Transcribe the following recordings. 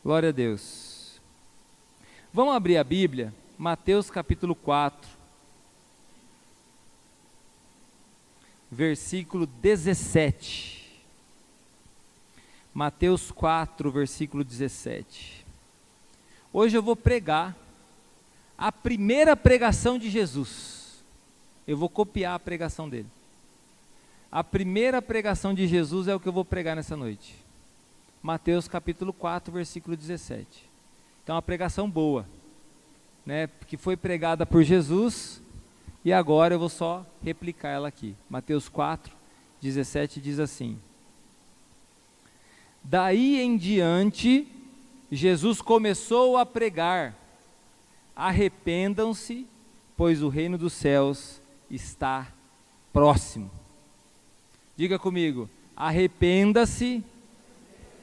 Glória a Deus. Vamos abrir a Bíblia, Mateus capítulo 4, versículo 17. Mateus 4, versículo 17. Hoje eu vou pregar a primeira pregação de Jesus. Eu vou copiar a pregação dele. A primeira pregação de Jesus é o que eu vou pregar nessa noite. Mateus capítulo 4, versículo 17. Então, uma pregação boa, né, que foi pregada por Jesus, e agora eu vou só replicar ela aqui. Mateus 4, 17 diz assim: Daí em diante, Jesus começou a pregar: arrependam-se, pois o reino dos céus está próximo. Diga comigo: arrependa-se,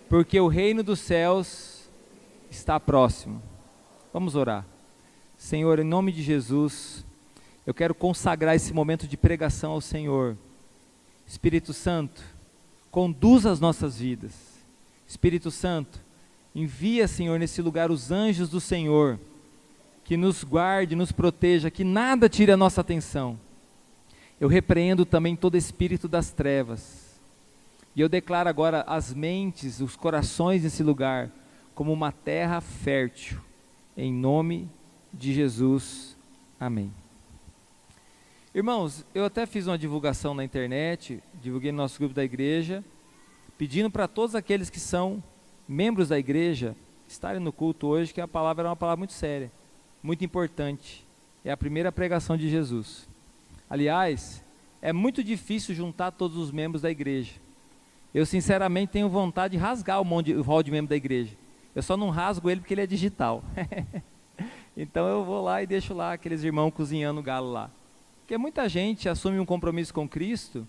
porque o reino dos céus está próximo. Vamos orar. Senhor, em nome de Jesus, eu quero consagrar esse momento de pregação ao Senhor. Espírito Santo, conduza as nossas vidas. Espírito Santo, envia, Senhor, nesse lugar os anjos do Senhor, que nos guarde, nos proteja, que nada tire a nossa atenção. Eu repreendo também todo espírito das trevas. E eu declaro agora as mentes, os corações nesse lugar, como uma terra fértil, em nome de Jesus, amém. Irmãos, eu até fiz uma divulgação na internet, divulguei no nosso grupo da igreja, pedindo para todos aqueles que são membros da igreja, estarem no culto hoje, que a palavra é uma palavra muito séria, muito importante, é a primeira pregação de Jesus. Aliás, é muito difícil juntar todos os membros da igreja. Eu sinceramente tenho vontade de rasgar o hall de membro da igreja. Eu só não rasgo ele porque ele é digital. Então eu vou lá e deixo lá aqueles irmãos cozinhando galo lá. Porque muita gente assume um compromisso com Cristo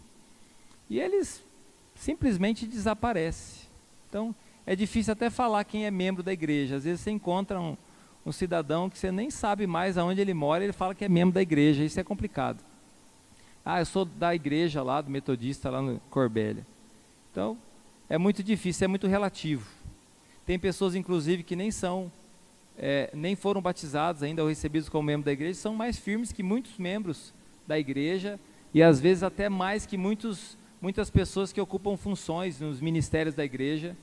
e eles simplesmente desaparecem. Então é difícil até falar quem é membro da igreja. Às vezes você encontra um cidadão que você nem sabe mais aonde ele mora e ele fala que é membro da igreja. Isso é complicado. Ah, eu sou da igreja lá, do metodista lá no Corbélia. Então, é muito difícil, é muito relativo. Tem pessoas, inclusive, que nem foram batizados ainda ou recebidos como membro da igreja, são mais firmes que muitos membros da igreja e às vezes até mais que muitas pessoas que ocupam funções nos ministérios da igreja,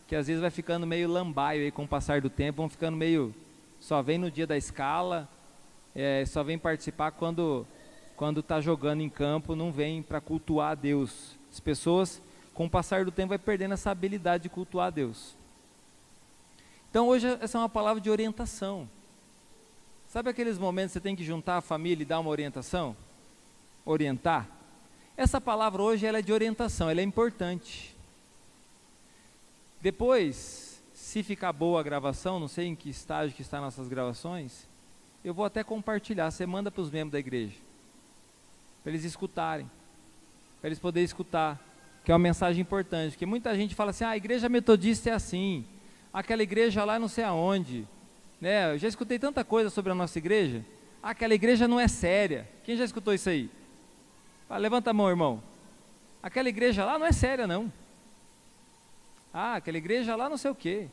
que às vezes vai ficando meio lambaio aí com o passar do tempo, vão ficando meio, só vem no dia da escala, só vem participar quando está jogando em campo, não vem para cultuar a Deus. As pessoas, com o passar do tempo, vai perdendo essa habilidade de cultuar a Deus. Então hoje essa é uma palavra de orientação. Sabe aqueles momentos que você tem que juntar a família e dar uma orientação? Orientar? Essa palavra hoje ela é de orientação, ela é importante. Depois, se ficar boa a gravação, não sei em que estágio que está nossas gravações, eu vou até compartilhar, você manda para os membros da igreja, para eles escutarem, para eles poderem escutar, que é uma mensagem importante, porque muita gente fala assim, a igreja metodista é assim, aquela igreja lá não sei aonde, né? Eu já escutei tanta coisa sobre a nossa igreja, aquela igreja não é séria. Quem já escutou isso aí? Levanta a mão, irmão. Aquela igreja lá não é séria, não. Aquela igreja lá não sei o quê.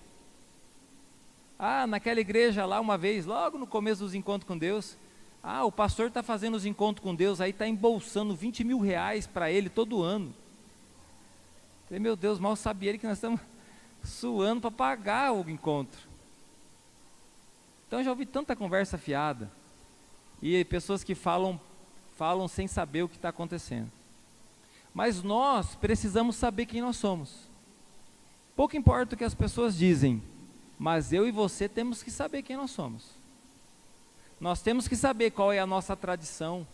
Naquela igreja lá uma vez, logo no começo dos encontros com Deus, o pastor está fazendo os encontros com Deus, aí está embolsando 20 mil reais para ele todo ano. Falei, meu Deus, mal sabia ele que nós estamos suando para pagar o encontro. Então eu já ouvi tanta conversa fiada, e pessoas que falam sem saber o que está acontecendo. Mas nós precisamos saber quem nós somos. Pouco importa o que as pessoas dizem, mas eu e você temos que saber quem nós somos. Nós temos que saber qual é a nossa tradição,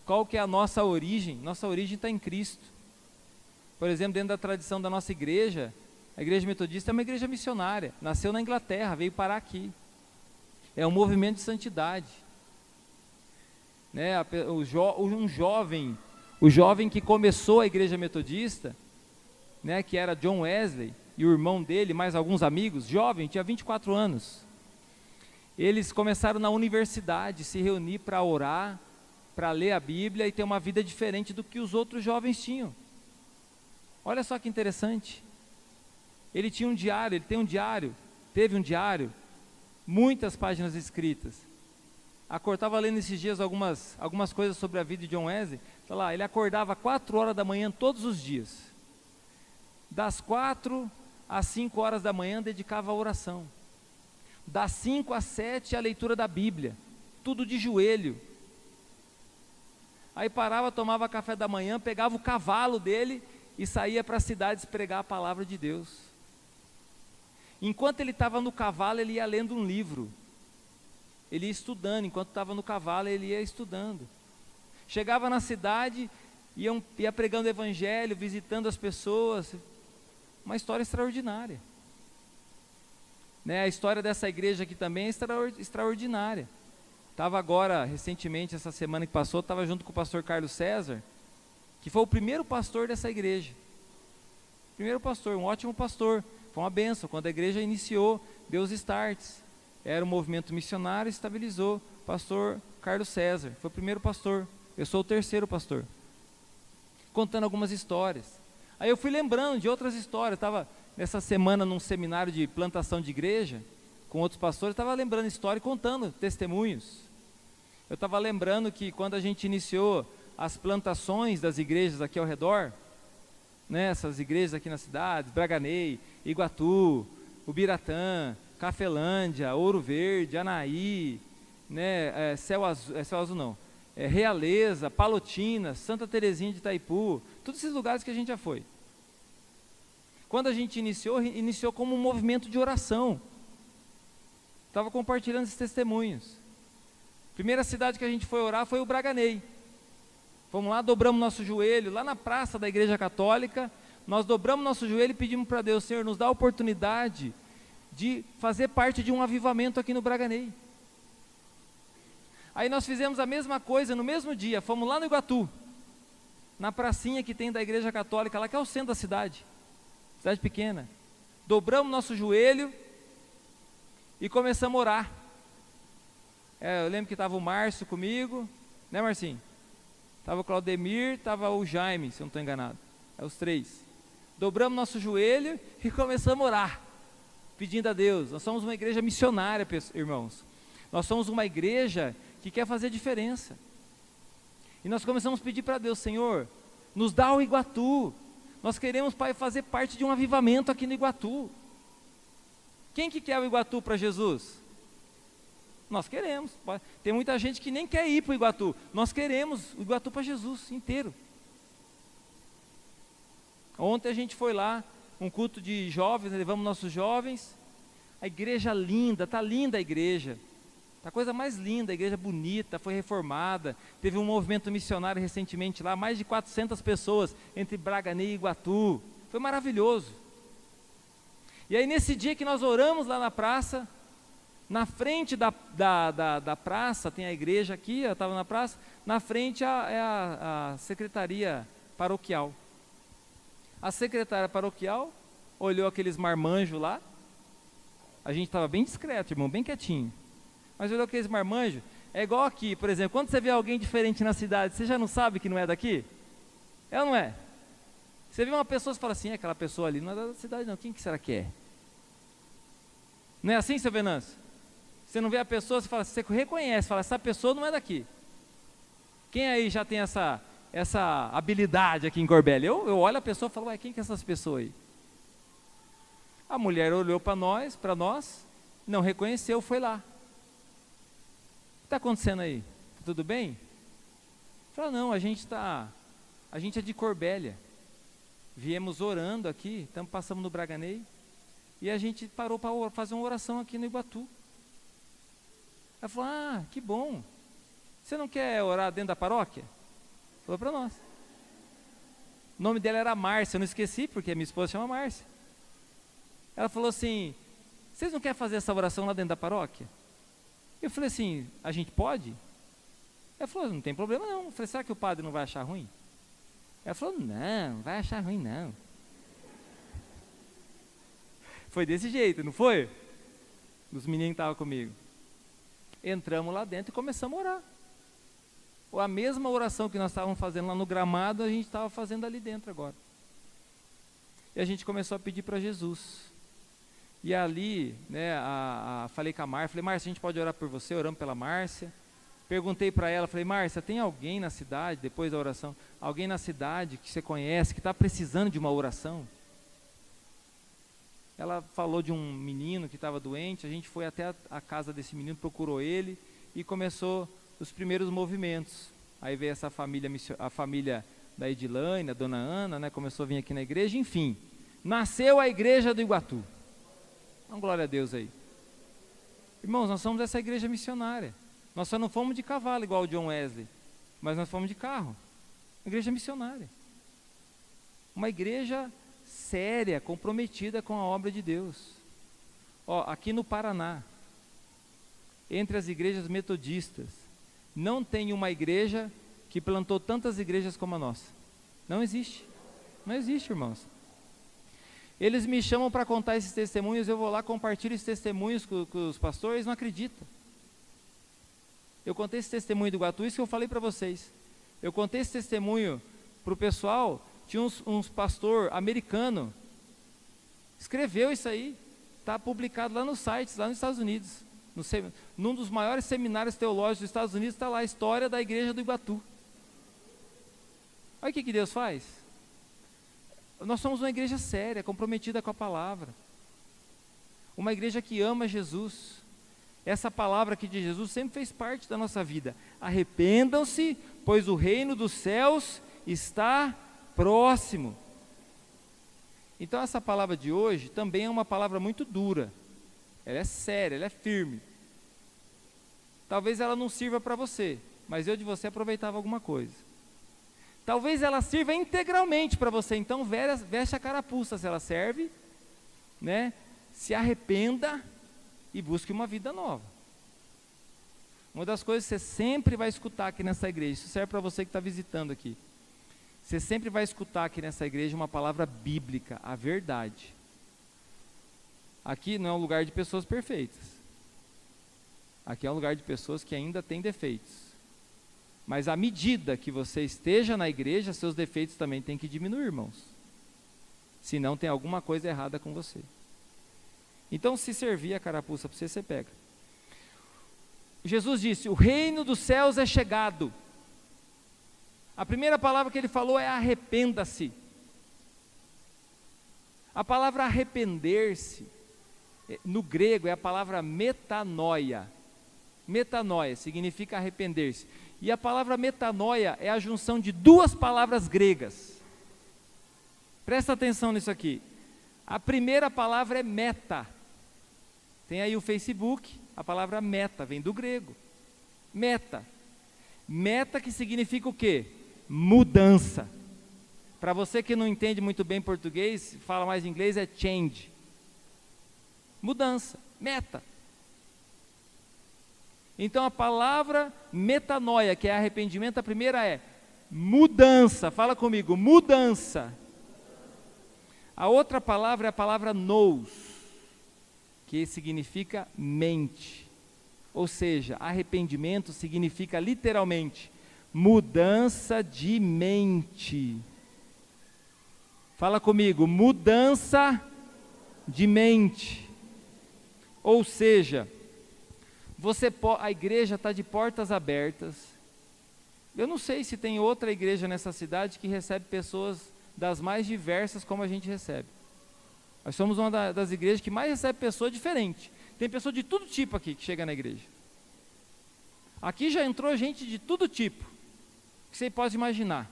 qual que é a nossa origem. Nossa origem está em Cristo. Por exemplo, dentro da tradição da nossa igreja, a igreja metodista é uma igreja missionária, nasceu na Inglaterra, veio parar aqui. É um movimento de santidade. Né? O jovem que começou a igreja metodista, né, que era John Wesley, e o irmão dele, mais alguns amigos, jovem, tinha 24 anos. Eles começaram na universidade, se reunir para orar, para ler a Bíblia e ter uma vida diferente do que os outros jovens tinham. Olha só que interessante. Ele tinha um diário, ele tem um diário, teve um diário, muitas páginas escritas. Estava lendo esses dias algumas coisas sobre a vida de John Wesley. Tá lá, ele acordava 4 horas da manhã todos os dias. Das 4 às 5 horas da manhã dedicava à oração. Das 5 às 7 a leitura da Bíblia, tudo de joelho. Aí parava, tomava café da manhã, pegava o cavalo dele e saía para as cidades pregar a palavra de Deus. Enquanto ele estava no cavalo, ele ia lendo um livro. Ele ia estudando, enquanto estava no cavalo, ele ia estudando. Chegava na cidade, ia pregando o evangelho, visitando as pessoas. Uma história extraordinária. Né? A história dessa igreja aqui também é extraordinária. Estava agora, recentemente, essa semana que passou, estava junto com o pastor Carlos César, que foi o primeiro pastor dessa igreja. Primeiro pastor, um ótimo pastor. Foi uma bênção. Quando a igreja iniciou, deu os starts. Era um movimento missionário, estabilizou. Pastor Carlos César, foi o primeiro pastor. Eu sou o terceiro pastor. Contando algumas histórias. Aí eu fui lembrando de outras histórias. Estava nessa semana num seminário de plantação de igreja, com outros pastores, estava lembrando história e contando testemunhos. Eu estava lembrando que quando a gente iniciou as plantações das igrejas aqui ao redor, né, essas igrejas aqui na cidade, Braganey, Iguatu, Ubiratã, Cafelândia, Ouro Verde, Anaí, né, Céu Azul não, Realeza, Palotina, Santa Terezinha de Itaipu, todos esses lugares que a gente já foi. Quando a gente iniciou como um movimento de oração. Estava compartilhando esses testemunhos. Primeira cidade que a gente foi orar foi o Braganey. Fomos lá, dobramos nosso joelho, lá na praça da Igreja Católica, nós dobramos nosso joelho e pedimos para Deus: Senhor, nos dá a oportunidade de fazer parte de um avivamento aqui no Braganey. Aí nós fizemos a mesma coisa no mesmo dia, fomos lá no Iguatu, na pracinha que tem da Igreja Católica, lá que é o centro da cidade pequena. Dobramos nosso joelho e começamos a orar. Eu lembro que estava o Márcio comigo, né, Marcinho? Estava o Claudemir, estava o Jaime, se eu não estou enganado. Os 3. Dobramos nosso joelho e começamos a orar, pedindo a Deus. Nós somos uma igreja missionária, irmãos. Nós somos uma igreja que quer fazer diferença. E nós começamos a pedir para Deus: Senhor, nos dá o Iguatu. Nós queremos, Pai, fazer parte de um avivamento aqui no Iguatu. Quem que quer o Iguatu para Jesus? Nós queremos. Tem muita gente que nem quer ir para o Iguatu. Nós queremos o Iguatu para Jesus inteiro. Ontem a gente foi lá, um culto de jovens, levamos nossos jovens. A igreja linda, está linda a igreja. Está a coisa mais linda, a igreja bonita, foi reformada. Teve um movimento missionário recentemente lá, mais de 400 pessoas entre Braganey e Iguatu. Foi maravilhoso. E aí nesse dia que nós oramos lá na praça, na frente da praça, tem a igreja aqui, eu estava na praça, na frente é a secretaria paroquial. A secretária paroquial olhou aqueles marmanjos lá, a gente estava bem discreto, irmão, bem quietinho, mas olhou aqueles marmanjos, é igual aqui, por exemplo, quando você vê alguém diferente na cidade, você já não sabe que não é daqui? É ou não é? Você vê uma pessoa e fala assim: aquela pessoa ali não é da cidade não, quem que será que é? Não é assim, seu Venâncio? Você não vê a pessoa, você reconhece, fala: essa pessoa não é daqui. Quem aí já tem essa habilidade aqui em Corbélia? Eu olho a pessoa e falo: ué, quem que é essas pessoas aí? A mulher olhou para nós, não reconheceu, foi lá. O que está acontecendo aí? Tudo bem? Fala: não, a gente é de Corbélia. Viemos orando aqui, passamos no Braganey, e a gente parou para fazer uma oração aqui no Iguatu. Ela falou: ah, que bom. Você não quer orar dentro da paróquia? Falou para nós. O nome dela era Márcia, eu não esqueci, porque minha esposa chama Márcia. Ela falou assim: vocês não querem fazer essa oração lá dentro da paróquia? Eu falei assim: a gente pode? Ela falou: não tem problema não. Eu falei: será que o padre não vai achar ruim? Ela falou: não vai achar ruim não. Foi desse jeito, não foi? Os meninos que estavam comigo. Entramos lá dentro e começamos a orar. A mesma oração que nós estávamos fazendo lá no gramado, a gente estava fazendo ali dentro agora. E a gente começou a pedir para Jesus. E ali, né, falei com a Márcia, falei, Márcia, a gente pode orar por você? Oramos pela Márcia. Perguntei para ela, falei, Márcia, tem alguém na cidade, depois da oração, alguém na cidade que você conhece, que está precisando de uma oração? Ela falou de um menino que estava doente, a gente foi até a casa desse menino, procurou ele e começou os primeiros movimentos. Aí veio essa família, a família da Edilane, a dona Ana, né, começou a vir aqui na igreja, enfim. Nasceu a igreja do Iguatu. Então, glória a Deus aí. Irmãos, nós somos essa igreja missionária. Nós só não fomos de cavalo igual o John Wesley, mas nós fomos de carro. Igreja missionária. Uma igreja séria, comprometida com a obra de Deus. Ó, aqui no Paraná, entre as igrejas metodistas, não tem uma igreja que plantou tantas igrejas como a nossa. Não existe. Não existe, irmãos. Eles me chamam para contar esses testemunhos, eu vou lá, compartilho esses testemunhos com os pastores, não acreditam. Eu contei esse testemunho do Iguatu, isso que eu falei para vocês. Eu contei esse testemunho para o pessoal, tinha uns pastor americano, escreveu isso aí, está publicado lá nos sites, lá nos Estados Unidos. Num dos maiores seminários teológicos dos Estados Unidos está lá a história da igreja do Iguatu. Olha o que Deus faz. Nós somos uma igreja séria, comprometida com a palavra. Uma igreja que ama Jesus. Essa palavra aqui de Jesus sempre fez parte da nossa vida. Arrependam-se, pois o reino dos céus está próximo. Então essa palavra de hoje também é uma palavra muito dura. Ela é séria, ela é firme. Talvez ela não sirva para você, mas eu de você aproveitava alguma coisa. Talvez ela sirva integralmente para você, então veste a carapuça se ela serve, né? Se arrependa e busque uma vida nova. Uma das coisas que você sempre vai escutar aqui nessa igreja, isso serve para você que está visitando aqui. Você sempre vai escutar aqui nessa igreja uma palavra bíblica, a verdade. Aqui não é um lugar de pessoas perfeitas. Aqui é um lugar de pessoas que ainda têm defeitos. Mas à medida que você esteja na igreja, seus defeitos também têm que diminuir, irmãos. Senão tem alguma coisa errada com você. Então, se servir a carapuça para você, você pega. Jesus disse, o reino dos céus é chegado. A primeira palavra que ele falou é arrependa-se. A palavra arrepender-se, no grego, é a palavra metanoia. Metanoia significa arrepender-se. E a palavra metanoia é a junção de duas palavras gregas. Presta atenção nisso aqui. A primeira palavra é meta. Tem aí o Facebook, a palavra meta, vem do grego. Meta. Meta que significa o quê? Mudança. Para você que não entende muito bem português, fala mais inglês, é change. Mudança, meta. Então a palavra metanoia, que é arrependimento, a primeira é mudança. Fala comigo, mudança. A outra palavra é a palavra nous, que significa mente. Ou seja, arrependimento significa literalmente mudança de mente. Fala comigo, mudança de mente. Ou seja, a igreja está de portas abertas. Eu não sei se tem outra igreja nessa cidade que recebe pessoas das mais diversas como a gente recebe. Nós somos uma das igrejas que mais recebe pessoas diferentes. Tem pessoa de todo tipo aqui que chega na igreja. Aqui já entrou gente de todo tipo, que você pode imaginar.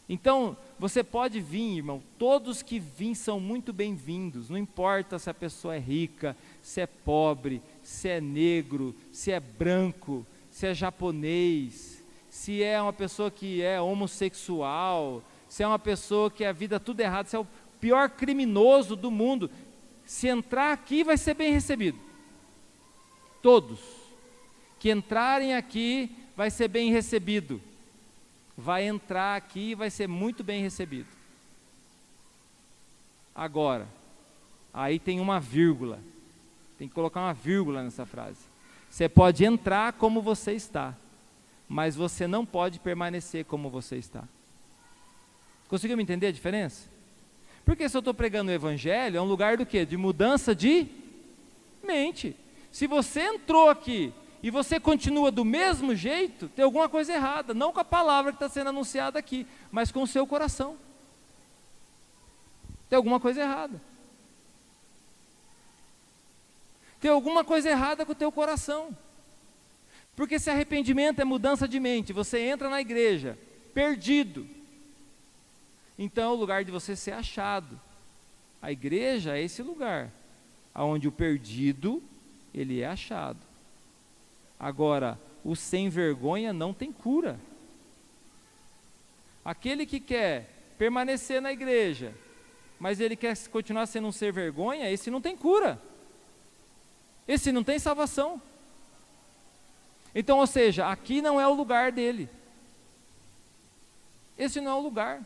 Então, você pode vir, irmão, todos que vêm são muito bem-vindos, não importa se a pessoa é rica, se é pobre, se é negro, se é branco, se é japonês, se é uma pessoa que é homossexual, se é uma pessoa que a vida tudo errado, se é o pior criminoso do mundo, se entrar aqui vai ser bem recebido. Todos que entrarem aqui vai ser bem recebido. Vai entrar aqui e vai ser muito bem recebido. Agora, aí tem uma vírgula. Tem que colocar uma vírgula nessa frase. Você pode entrar como você está, mas você não pode permanecer como você está. Conseguiu me entender a diferença? Porque se eu estou pregando o evangelho, é um lugar do quê? De mudança de mente. Se você entrou aqui e você continua do mesmo jeito, tem alguma coisa errada, não com a palavra que está sendo anunciada aqui, mas com o seu coração. Tem alguma coisa errada. Tem alguma coisa errada com o teu coração. Porque se arrependimento é mudança de mente, você entra na igreja, perdido, então é o lugar de você ser achado. A igreja é esse lugar, onde o perdido, ele é achado. Agora, o sem vergonha não tem cura. Aquele que quer permanecer na igreja, mas ele quer continuar sendo um ser vergonha, esse não tem cura. Esse não tem salvação. Então, ou seja, aqui não é o lugar dele. Esse não é o lugar.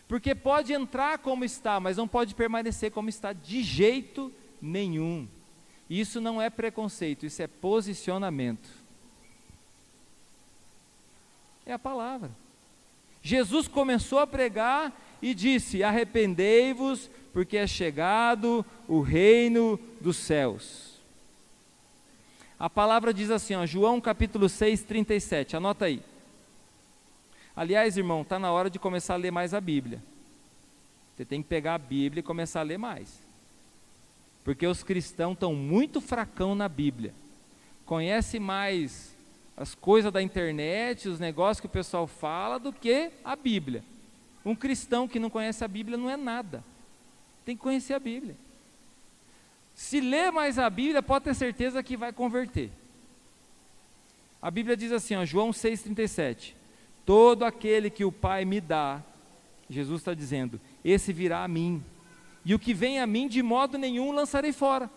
Porque pode entrar como está, mas não pode permanecer como está de jeito nenhum. Isso não é preconceito, isso é posicionamento. É a palavra. Jesus começou a pregar e disse: arrependei-vos, porque é chegado o reino dos céus. A palavra diz assim, ó, João capítulo 6, 37, anota aí. Aliás, irmão, está na hora de começar a ler mais a Bíblia. Você tem que pegar a Bíblia e começar a ler mais. Porque os cristãos estão muito fracão na Bíblia. Conhece mais as coisas da internet, os negócios que o pessoal fala, do que a Bíblia. Um cristão que não conhece a Bíblia não é nada. Tem que conhecer a Bíblia. Se ler mais a Bíblia, pode ter certeza que vai converter. A Bíblia diz assim, ó, João 6,37. Todo aquele que o Pai me dá, Jesus está dizendo, esse virá a mim. E o que vem a mim, de modo nenhum lançarei fora.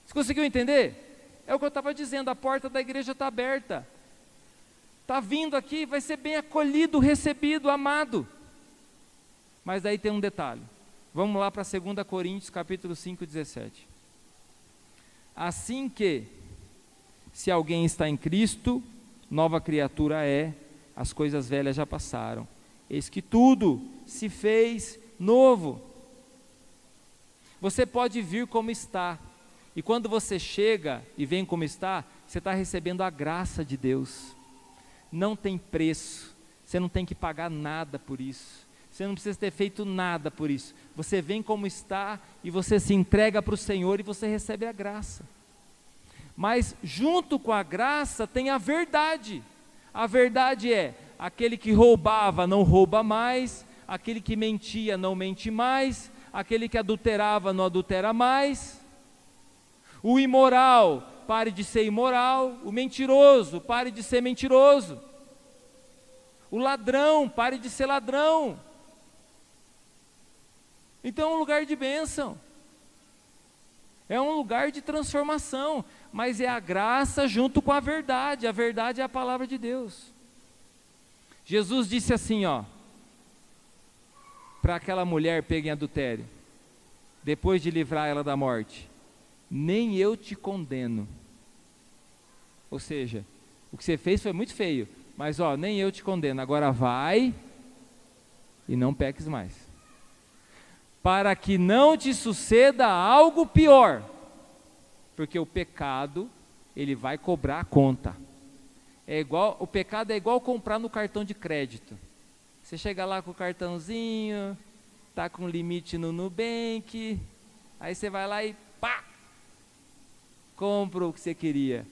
Você conseguiu entender? É o que eu estava dizendo, a porta da igreja está aberta. Está vindo aqui, vai ser bem acolhido, recebido, amado. Mas daí tem um detalhe. Vamos lá para 2 Coríntios capítulo 5, 17. Assim que, se alguém está em Cristo, nova criatura é, as coisas velhas já passaram. Eis que tudo se fez novo. Você pode vir como está. E quando você chega e vem como está, você está recebendo a graça de Deus. Não tem preço. Você não tem que pagar nada por isso. Você não precisa ter feito nada por isso. Você vem como está e você se entrega para o Senhor e você recebe a graça. Mas junto com a graça tem a verdade. A verdade é, aquele que roubava não rouba mais, aquele que mentia não mente mais, aquele que adulterava não adultera mais. O imoral, pare de ser imoral. O mentiroso, pare de ser mentiroso. O ladrão, pare de ser ladrão. Então é um lugar de bênção, é um lugar de transformação, mas é a graça junto com a verdade é a palavra de Deus. Jesus disse assim, ó, para aquela mulher pega em adultério, depois de livrar ela da morte, nem eu te condeno. Ou seja, o que você fez foi muito feio, mas ó, nem eu te condeno, agora vai e não peques mais. Para que não te suceda algo pior, porque o pecado, ele vai cobrar a conta. O pecado é igual comprar no cartão de crédito. Você chega lá com o cartãozinho, tá com limite no Nubank, aí você vai lá e pá, compra o que você queria.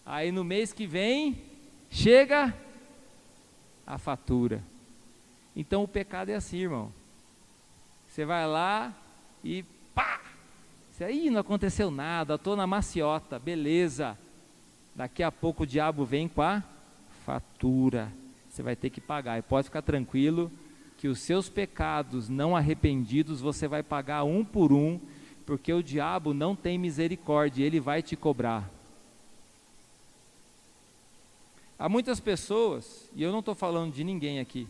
Aí no mês que vem, chega a fatura. Então o pecado é assim, irmão. Você vai lá e pá! Você aí não aconteceu nada, estou na maciota, beleza. Daqui a pouco o diabo vem com a fatura. Você vai ter que pagar. E pode ficar tranquilo que os seus pecados não arrependidos você vai pagar um por um, porque o diabo não tem misericórdia, ele vai te cobrar. Há muitas pessoas, e eu não estou falando de ninguém aqui,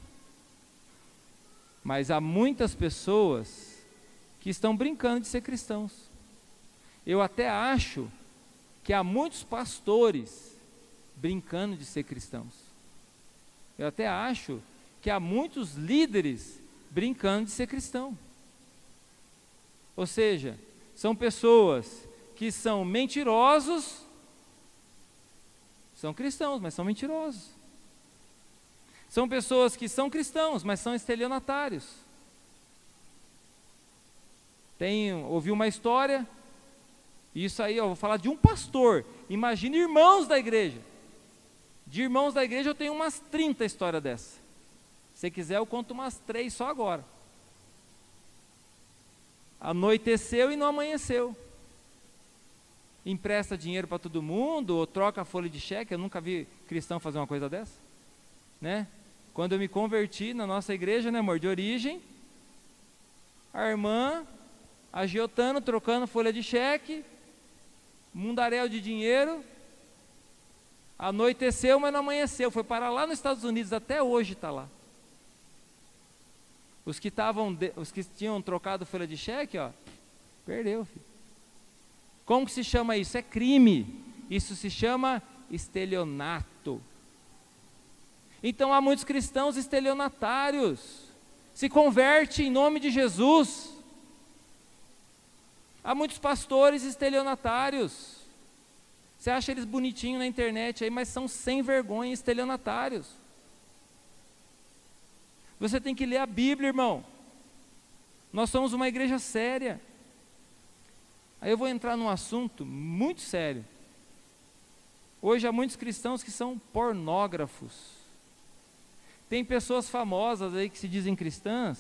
mas há muitas pessoas que estão brincando de ser cristãos. Eu até acho que há muitos pastores brincando de ser cristãos. Eu até acho que há muitos líderes brincando de ser cristão. Ou seja, são pessoas que são mentirosos, são cristãos, mas são mentirosos. São pessoas que são cristãos, mas são estelionatários. Ouvi uma história, isso aí, eu vou falar de um pastor. Imagine irmãos da igreja. De irmãos da igreja eu tenho umas 30 histórias dessa. Se quiser eu conto umas 3 só agora. Anoiteceu e não amanheceu. Empresta dinheiro para todo mundo, ou troca a folha de cheque. Eu nunca vi cristão fazer uma coisa dessa, né? Quando eu me converti na nossa igreja, né, amor, de origem, a irmã agiotando, trocando folha de cheque, mundaréu de dinheiro, anoiteceu, mas não amanheceu, foi parar lá nos Estados Unidos, até hoje está lá. Os que tinham trocado folha de cheque, ó, perdeu, filho. Como que se chama isso? É crime, isso se chama estelionato. Então há muitos cristãos estelionatários, se converte em nome de Jesus. Há muitos pastores estelionatários. Você acha eles bonitinhos na internet aí, mas são sem vergonha estelionatários. Você tem que ler a Bíblia, irmão. Nós somos uma igreja séria. Aí eu vou entrar num assunto muito sério. Hoje há muitos cristãos que são pornógrafos. Tem pessoas famosas aí que se dizem cristãs,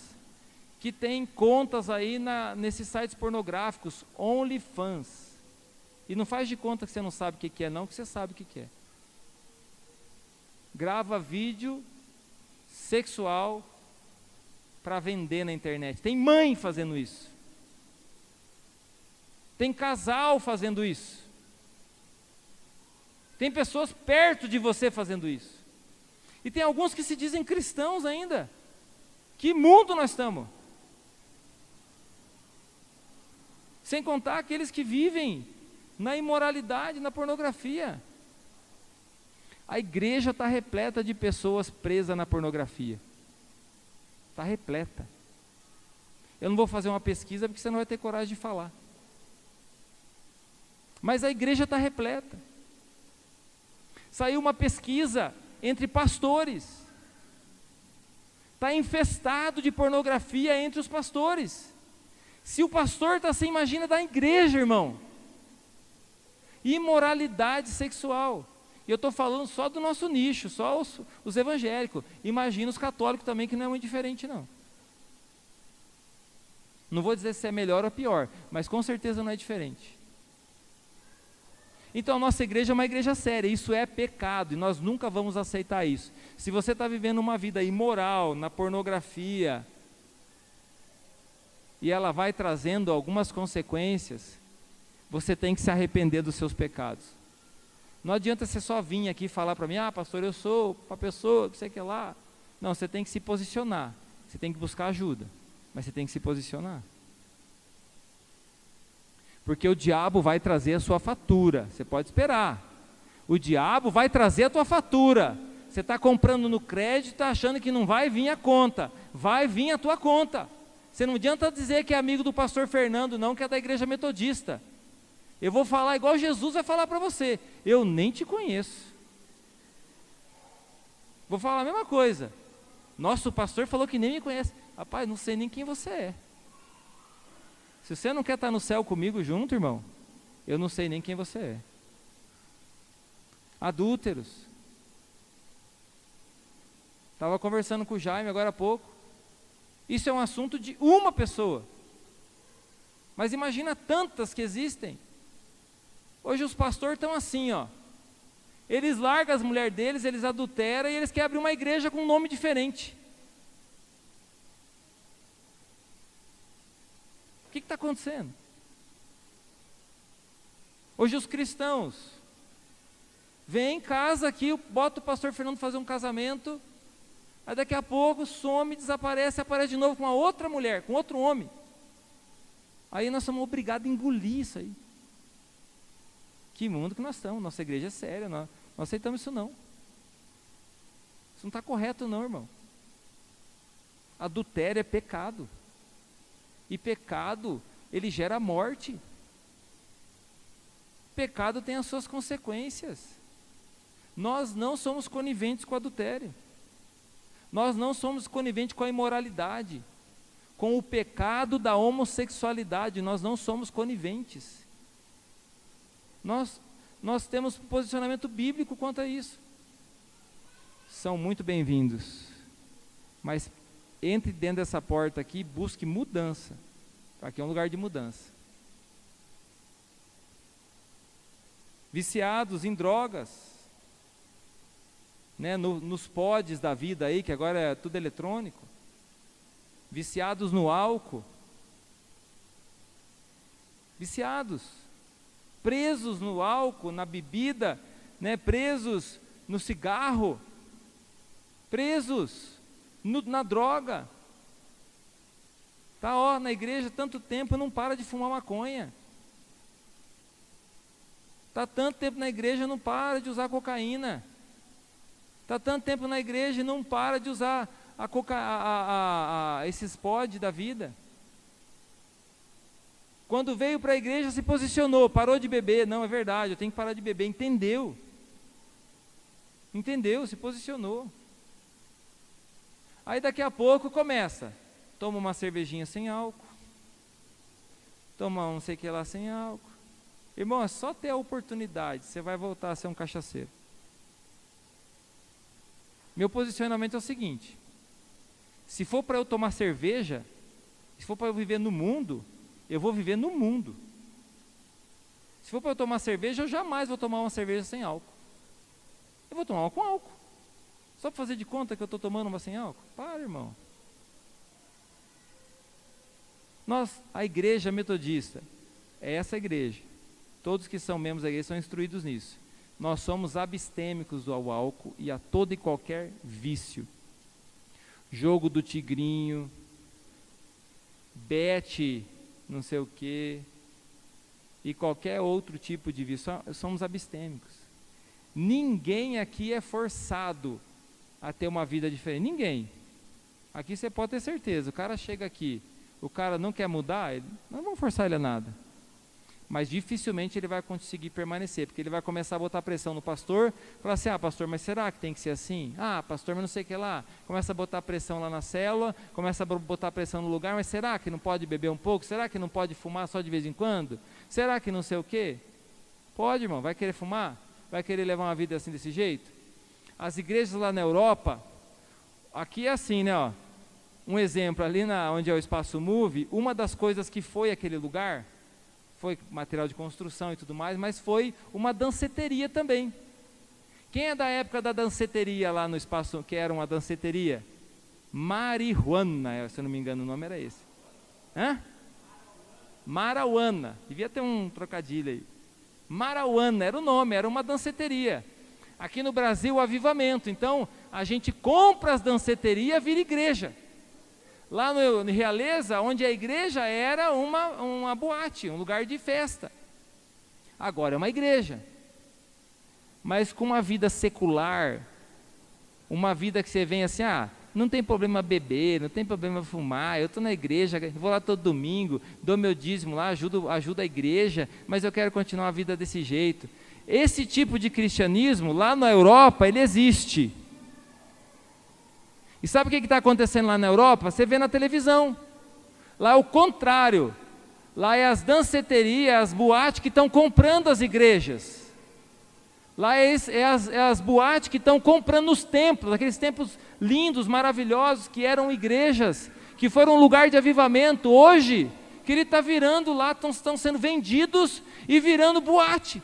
que têm contas aí nesses sites pornográficos, OnlyFans. E não faz de conta que você não sabe o que é não, que você sabe o que é. Grava vídeo sexual para vender na internet. Tem mãe fazendo isso. Tem casal fazendo isso. Tem pessoas perto de você fazendo isso. E tem alguns que se dizem cristãos ainda. Que mundo nós estamos? Sem contar aqueles que vivem na imoralidade, na pornografia. A igreja está repleta de pessoas presas na pornografia. Está repleta. Eu não vou fazer uma pesquisa porque você não vai ter coragem de falar. Mas a igreja está repleta. Saiu uma pesquisa entre pastores. Está infestado de pornografia entre os pastores. Se o pastor está assim, imagina da igreja, irmão. Imoralidade sexual. E eu estou falando só do nosso nicho, só os evangélicos. Imagina os católicos também, que não é muito diferente não. Não vou dizer se é melhor ou pior, mas com certeza não é diferente. Então a nossa igreja é uma igreja séria, isso é pecado e nós nunca vamos aceitar isso. Se você está vivendo uma vida imoral, na pornografia, e ela vai trazendo algumas consequências, você tem que se arrepender dos seus pecados. Não adianta você só vir aqui falar para mim, pastor, eu sou uma pessoa, não sei o que lá. Não, você tem que se posicionar, você tem que buscar ajuda, mas você tem que se posicionar. Porque o diabo vai trazer a sua fatura, você pode esperar. O diabo vai trazer a tua fatura. Você está comprando no crédito, está achando que não vai vir a conta. Vai vir a tua conta. Você não adianta dizer que é amigo do pastor Fernando, não, que é da igreja metodista. Eu vou falar igual Jesus vai falar para você. Eu nem te conheço. Vou falar a mesma coisa. Nosso pastor falou que nem me conhece. Rapaz, não sei nem quem você é. Se você não quer estar no céu comigo junto, irmão, eu não sei nem quem você é. Adúlteros. Estava conversando com o Jaime agora há pouco. Isso é um assunto de uma pessoa. Mas imagina tantas que existem. Hoje os pastores estão assim, ó. Eles largam as mulheres deles, eles adulteram e eles querem abrir uma igreja com um nome diferente. O que está acontecendo? Hoje os cristãos vêm em casa aqui, bota o pastor Fernando fazer um casamento, aí daqui a pouco some, desaparece, aparece de novo com uma outra mulher, com outro homem. Aí nós somos obrigados a engolir isso aí. Que mundo que nós estamos, nossa igreja é séria, nós não aceitamos isso não. Isso não está correto não, irmão. Adultério é pecado. E pecado, ele gera morte. Pecado tem as suas consequências. Nós não somos coniventes com o adultério. Nós não somos coniventes com a imoralidade, com o pecado da homossexualidade. Nós não somos coniventes. Nós temos posicionamento bíblico quanto a isso. São muito bem-vindos. Mas entre dentro dessa porta aqui, busque mudança. Aqui é um lugar de mudança. Viciados em drogas, né, nos pods da vida aí, que agora é tudo eletrônico. Viciados no álcool. Viciados. Presos no álcool, na bebida, né, presos no cigarro. Presos na droga. Tá, na igreja tanto tempo, não para de fumar maconha. Tá tanto tempo na igreja, não para de usar cocaína. Tá tanto tempo na igreja e não para de usar esses pods da vida. Quando veio para a igreja, se posicionou, parou de beber. Não, é verdade, eu tenho que parar de beber. Entendeu, se posicionou. Aí daqui a pouco começa, toma uma cervejinha sem álcool, toma um não sei o que lá sem álcool. Irmão, é só ter a oportunidade, você vai voltar a ser um cachaceiro. Meu posicionamento é o seguinte: se for para eu tomar cerveja, se for para eu viver no mundo, eu vou viver no mundo. Se for para eu tomar cerveja, eu jamais vou tomar uma cerveja sem álcool. Eu vou tomar uma com álcool. Só para fazer de conta que eu estou tomando uma sem álcool? Para, irmão. A igreja metodista, é essa igreja. Todos que são membros da igreja são instruídos nisso. Nós somos abstêmicos ao álcool e a todo e qualquer vício. Jogo do tigrinho, bete, não sei o quê, e qualquer outro tipo de vício. Somos abstêmicos. Ninguém aqui é forçado a ter uma vida diferente. Ninguém. Aqui você pode ter certeza. O cara chega aqui, o cara não quer mudar, não vamos forçar ele a nada. Mas dificilmente ele vai conseguir permanecer, porque ele vai começar a botar pressão no pastor, falar assim: pastor, mas será que tem que ser assim? Pastor, mas não sei o que lá. Começa a botar pressão lá na célula, começa a botar pressão no lugar, mas será que não pode beber um pouco? Será que não pode fumar só de vez em quando? Será que não sei o quê? Pode, irmão, vai querer fumar? Vai querer levar uma vida assim desse jeito? As igrejas lá na Europa, aqui é assim, né? Um exemplo, ali onde é o Espaço Move, uma das coisas que foi aquele lugar, foi material de construção e tudo mais, mas foi uma danceteria também. Quem é da época da danceteria lá no Espaço, que era uma danceteria? Marihuana, se eu não me engano o nome era esse. Marauana, devia ter um trocadilho aí. Marauana era o nome, era uma danceteria. Aqui no Brasil, o Avivamento. Então, a gente compra as danceterias, vira igreja. Lá no Realeza, onde a igreja era uma boate, um lugar de festa. Agora é uma igreja. Mas com uma vida secular, uma vida que você vem assim, não tem problema beber, não tem problema fumar, eu estou na igreja, vou lá todo domingo, dou meu dízimo lá, ajudo a igreja, mas eu quero continuar a vida desse jeito. Esse tipo de cristianismo, lá na Europa, ele existe. E sabe o que está acontecendo lá na Europa? Você vê na televisão. Lá é o contrário. Lá é as danceterias, as boates que estão comprando as igrejas. Lá é as boates que estão comprando os templos, aqueles templos lindos, maravilhosos, que eram igrejas, que foram um lugar de avivamento. Hoje, que ele está virando lá, estão sendo vendidos e virando boate.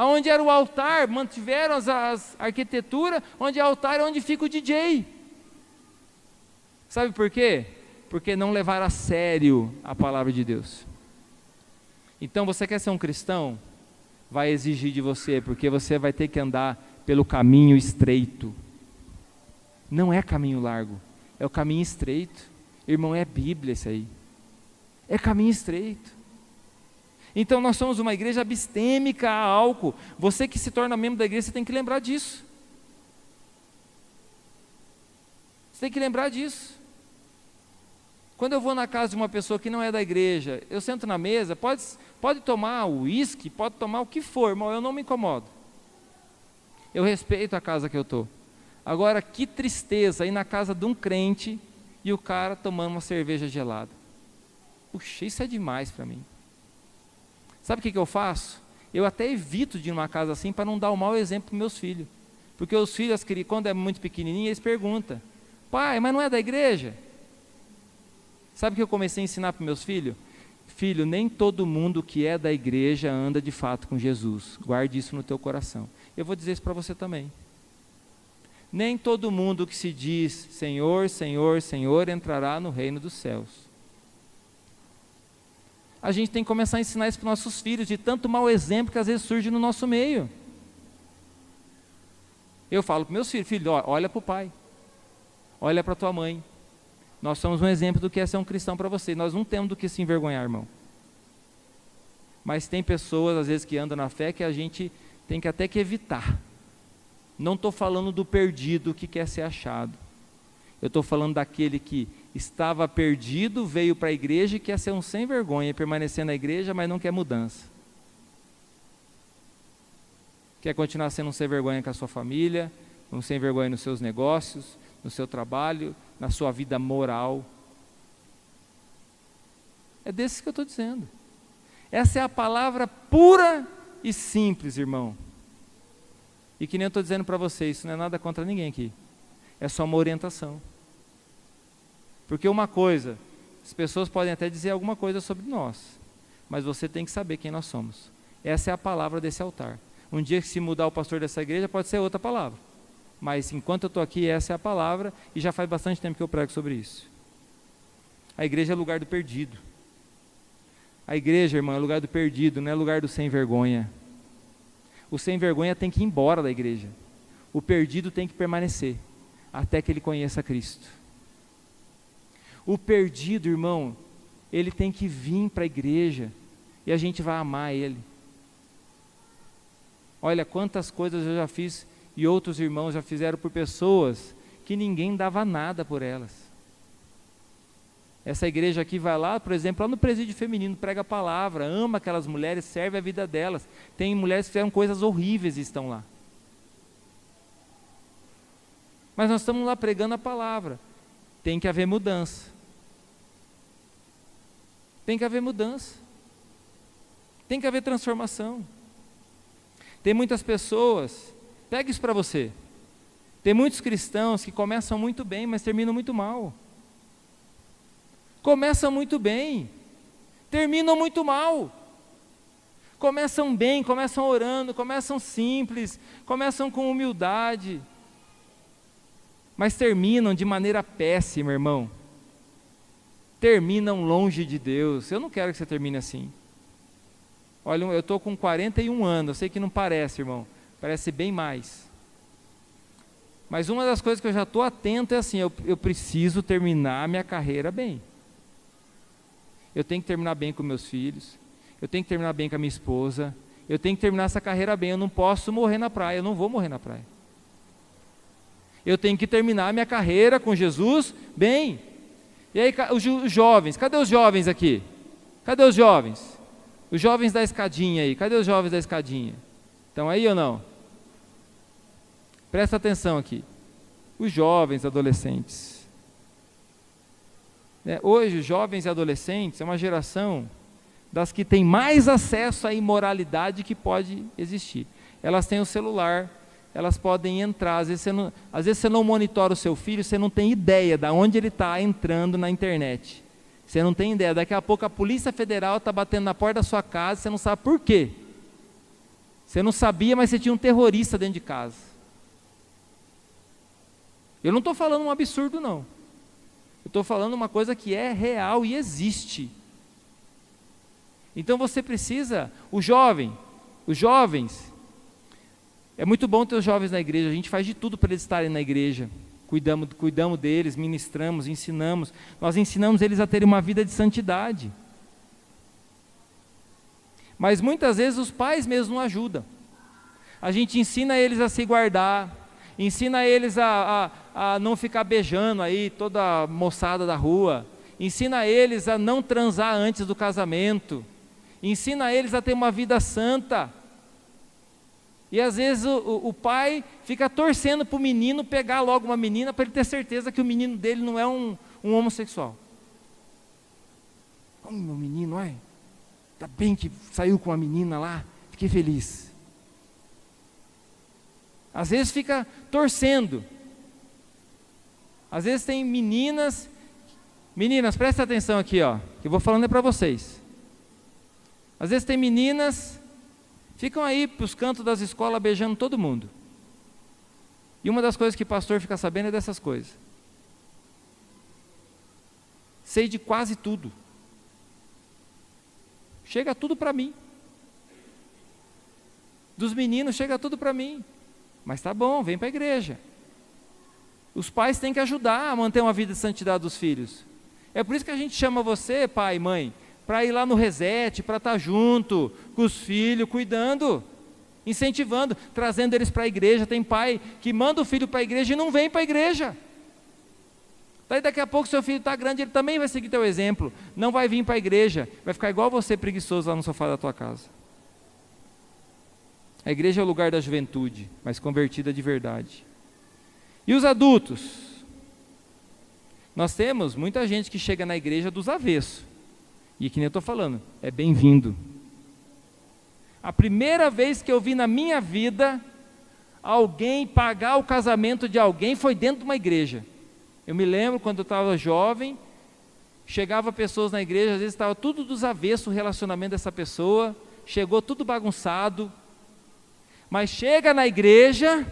Onde era o altar, mantiveram as arquiteturas, onde é o altar é onde fica o DJ. Sabe por quê? Porque não levaram a sério a palavra de Deus. Então, você quer ser um cristão? Vai exigir de você, porque você vai ter que andar pelo caminho estreito. Não é caminho largo, é o caminho estreito. Irmão, é Bíblia isso aí. É caminho estreito. Então nós somos uma igreja abstêmica a álcool. Você que se torna membro da igreja, você tem que lembrar disso. Você tem que lembrar disso. Quando eu vou na casa de uma pessoa que não é da igreja, eu sento na mesa, pode tomar uísque, pode tomar o que for, mas eu não me incomodo. Eu respeito a casa que eu estou. Agora, que tristeza ir na casa de um crente e o cara tomando uma cerveja gelada. Puxa, isso é demais para mim. Sabe o que eu faço? Eu até evito de ir numa casa assim para não dar um mau exemplo para meus filhos. Porque os filhos, quando é muito pequenininho, eles perguntam: pai, mas não é da igreja? Sabe o que eu comecei a ensinar para meus filhos? Filho, nem todo mundo que é da igreja anda de fato com Jesus. Guarde isso no teu coração. Eu vou dizer isso para você também. Nem todo mundo que se diz Senhor, Senhor, Senhor entrará no reino dos céus. A gente tem que começar a ensinar isso para os nossos filhos, de tanto mau exemplo que às vezes surge no nosso meio. Eu falo para meus filhos: filho, olha para o pai, olha para a tua mãe. Nós somos um exemplo do que é ser um cristão para você. Nós não temos do que se envergonhar, irmão. Mas tem pessoas, às vezes, que andam na fé que a gente tem que até que evitar. Não estou falando do perdido que quer ser achado. Eu estou falando daquele que estava perdido, veio para a igreja e quer ser um sem vergonha, permanecer na igreja, mas não quer mudança. Quer continuar sendo um sem vergonha com a sua família, um sem vergonha nos seus negócios, no seu trabalho, na sua vida moral. É desses que eu estou dizendo. Essa é a palavra pura e simples, irmão. E que nem eu estou dizendo para vocês, isso não é nada contra ninguém aqui. É só uma orientação. Porque uma coisa, as pessoas podem até dizer alguma coisa sobre nós, mas você tem que saber quem nós somos. Essa é a palavra desse altar. Um dia que se mudar o pastor dessa igreja, pode ser outra palavra. Mas enquanto eu estou aqui, essa é a palavra, e já faz bastante tempo que eu prego sobre isso. A igreja é lugar do perdido. A igreja, irmão, é lugar do perdido, não é lugar do sem vergonha. O sem vergonha tem que ir embora da igreja. O perdido tem que permanecer, até que ele conheça Cristo. O perdido, irmão, ele tem que vir para a igreja, e a gente vai amar ele. Olha quantas coisas eu já fiz, e outros irmãos já fizeram por pessoas que ninguém dava nada por elas. Essa igreja aqui vai lá, por exemplo, lá no presídio feminino, prega a palavra, ama aquelas mulheres, serve a vida delas. Tem mulheres que fizeram coisas horríveis e estão lá. Mas nós estamos lá pregando a palavra. Tem que haver mudança. Tem que haver mudança. Tem que haver transformação. Tem muitas pessoas, pega isso para você. Tem muitos cristãos que começam muito bem, mas terminam muito mal. Começam muito bem, terminam muito mal. Começam bem, começam orando, começam simples, começam com humildade, mas terminam de maneira péssima, irmão. Terminam longe de Deus. Eu não quero que você termine assim. Olha, eu estou com 41 anos, eu sei que não parece, irmão, parece bem mais. Mas uma das coisas que eu já estou atento é assim, eu preciso terminar a minha carreira bem. Eu tenho que terminar bem com meus filhos, eu tenho que terminar bem com a minha esposa, eu tenho que terminar essa carreira bem, eu não posso morrer na praia, eu não vou morrer na praia. Eu tenho que terminar a minha carreira com Jesus bem. E aí, os jovens, cadê os jovens aqui? Cadê os jovens? Os jovens da escadinha aí, cadê os jovens da escadinha? Estão aí ou não? Presta atenção aqui. Os jovens adolescentes. Hoje, os jovens e adolescentes é uma geração das que tem mais acesso à imoralidade que pode existir. Elas têm o celular, elas podem entrar, às vezes você não monitora o seu filho, você não tem ideia de onde ele está entrando na internet. Você não tem ideia, daqui a pouco a Polícia Federal está batendo na porta da sua casa, você não sabe por quê. Você não sabia, mas você tinha um terrorista dentro de casa. Eu não estou falando um absurdo, não. Eu estou falando uma coisa que é real e existe. Então você precisa, os jovens, é muito bom ter os jovens na igreja, a gente faz de tudo para eles estarem na igreja, cuidamos deles, ministramos, ensinamos, nós ensinamos eles a terem uma vida de santidade. Mas muitas vezes os pais mesmo não ajudam. A gente ensina eles a se guardar, ensina eles a não ficar beijando aí toda a moçada da rua, ensina eles a não transar antes do casamento, ensina eles a ter uma vida santa. E às vezes o pai fica torcendo para o menino pegar logo uma menina, para ele ter certeza que o menino dele não é um homossexual. Meu menino, olha, está bem que saiu com uma menina lá, fiquei feliz. Às vezes fica torcendo. Às vezes tem meninas, prestem atenção aqui, ó, que eu vou falando é para vocês. Às vezes tem meninas, ficam aí para os cantos das escolas beijando todo mundo. E uma das coisas que o pastor fica sabendo é dessas coisas. Sei de quase tudo. Chega tudo para mim. Dos meninos chega tudo para mim. Mas tá bom, vem para a igreja. Os pais têm que ajudar a manter uma vida de santidade dos filhos. É por isso que a gente chama você, pai e mãe, para ir lá no Reset, para estar junto com os filhos, cuidando, incentivando, trazendo eles para a igreja. Tem pai que manda o filho para a igreja e não vem para a igreja. Daí daqui a pouco seu filho está grande, ele também vai seguir teu exemplo. Não vai vir para a igreja, vai ficar igual você, preguiçoso lá no sofá da tua casa. A igreja é o lugar da juventude, mas convertida de verdade. E os adultos? Nós temos muita gente que chega na igreja dos avessos. E que nem eu estou falando, é bem-vindo. A primeira vez que eu vi na minha vida alguém pagar o casamento de alguém foi dentro de uma igreja. Eu me lembro quando eu estava jovem, chegava pessoas na igreja, às vezes estava tudo dos avessos o relacionamento dessa pessoa, chegou tudo bagunçado, mas chega na igreja,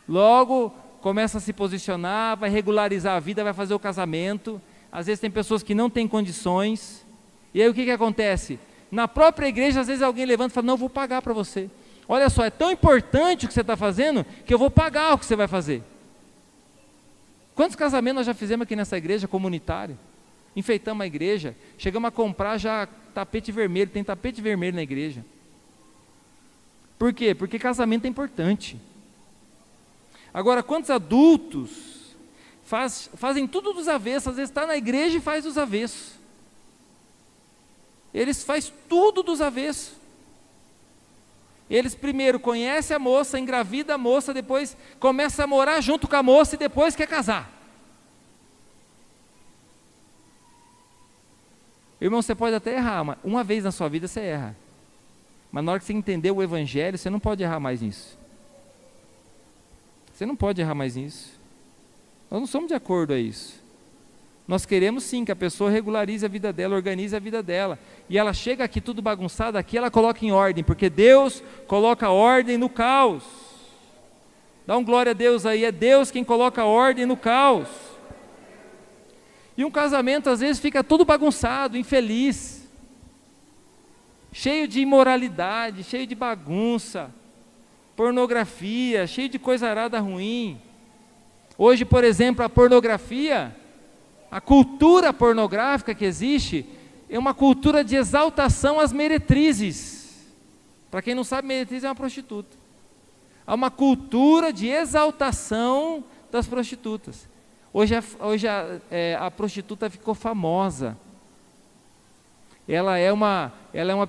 logo começa a se posicionar, vai regularizar a vida, vai fazer o casamento. Às vezes tem pessoas que não têm condições, e aí o que acontece? Na própria igreja, às vezes alguém levanta e fala, não, eu vou pagar para você. Olha só, é tão importante o que você está fazendo, que eu vou pagar o que você vai fazer. Quantos casamentos nós já fizemos aqui nessa igreja comunitária? Enfeitamos a igreja, chegamos a comprar já tapete vermelho, tem tapete vermelho na igreja. Por quê? Porque casamento é importante. Agora, quantos adultos fazem tudo dos avessos, às vezes está na igreja e faz dos avessos. Eles fazem tudo dos avessos. Eles primeiro conhecem a moça, engravida a moça, depois começa a morar junto com a moça e depois quer casar. Irmão, você pode até errar, mas uma vez na sua vida você erra. Mas na hora que você entender o evangelho, você não pode errar mais nisso. Você não pode errar mais nisso. Nós não somos de acordo a isso. Nós queremos sim que a pessoa regularize a vida dela, organize a vida dela. E ela chega aqui tudo bagunçado, aqui ela coloca em ordem, porque Deus coloca ordem no caos. Dá um glória a Deus aí, é Deus quem coloca ordem no caos. E um casamento às vezes fica todo bagunçado, infeliz, cheio de imoralidade, cheio de bagunça, pornografia, cheio de coisa arada ruim. Hoje, por exemplo, a pornografia, a cultura pornográfica que existe, é uma cultura de exaltação às meretrizes. Para quem não sabe, meretriz é uma prostituta. Há uma cultura de exaltação das prostitutas. Hoje a prostituta ficou famosa. Ela é uma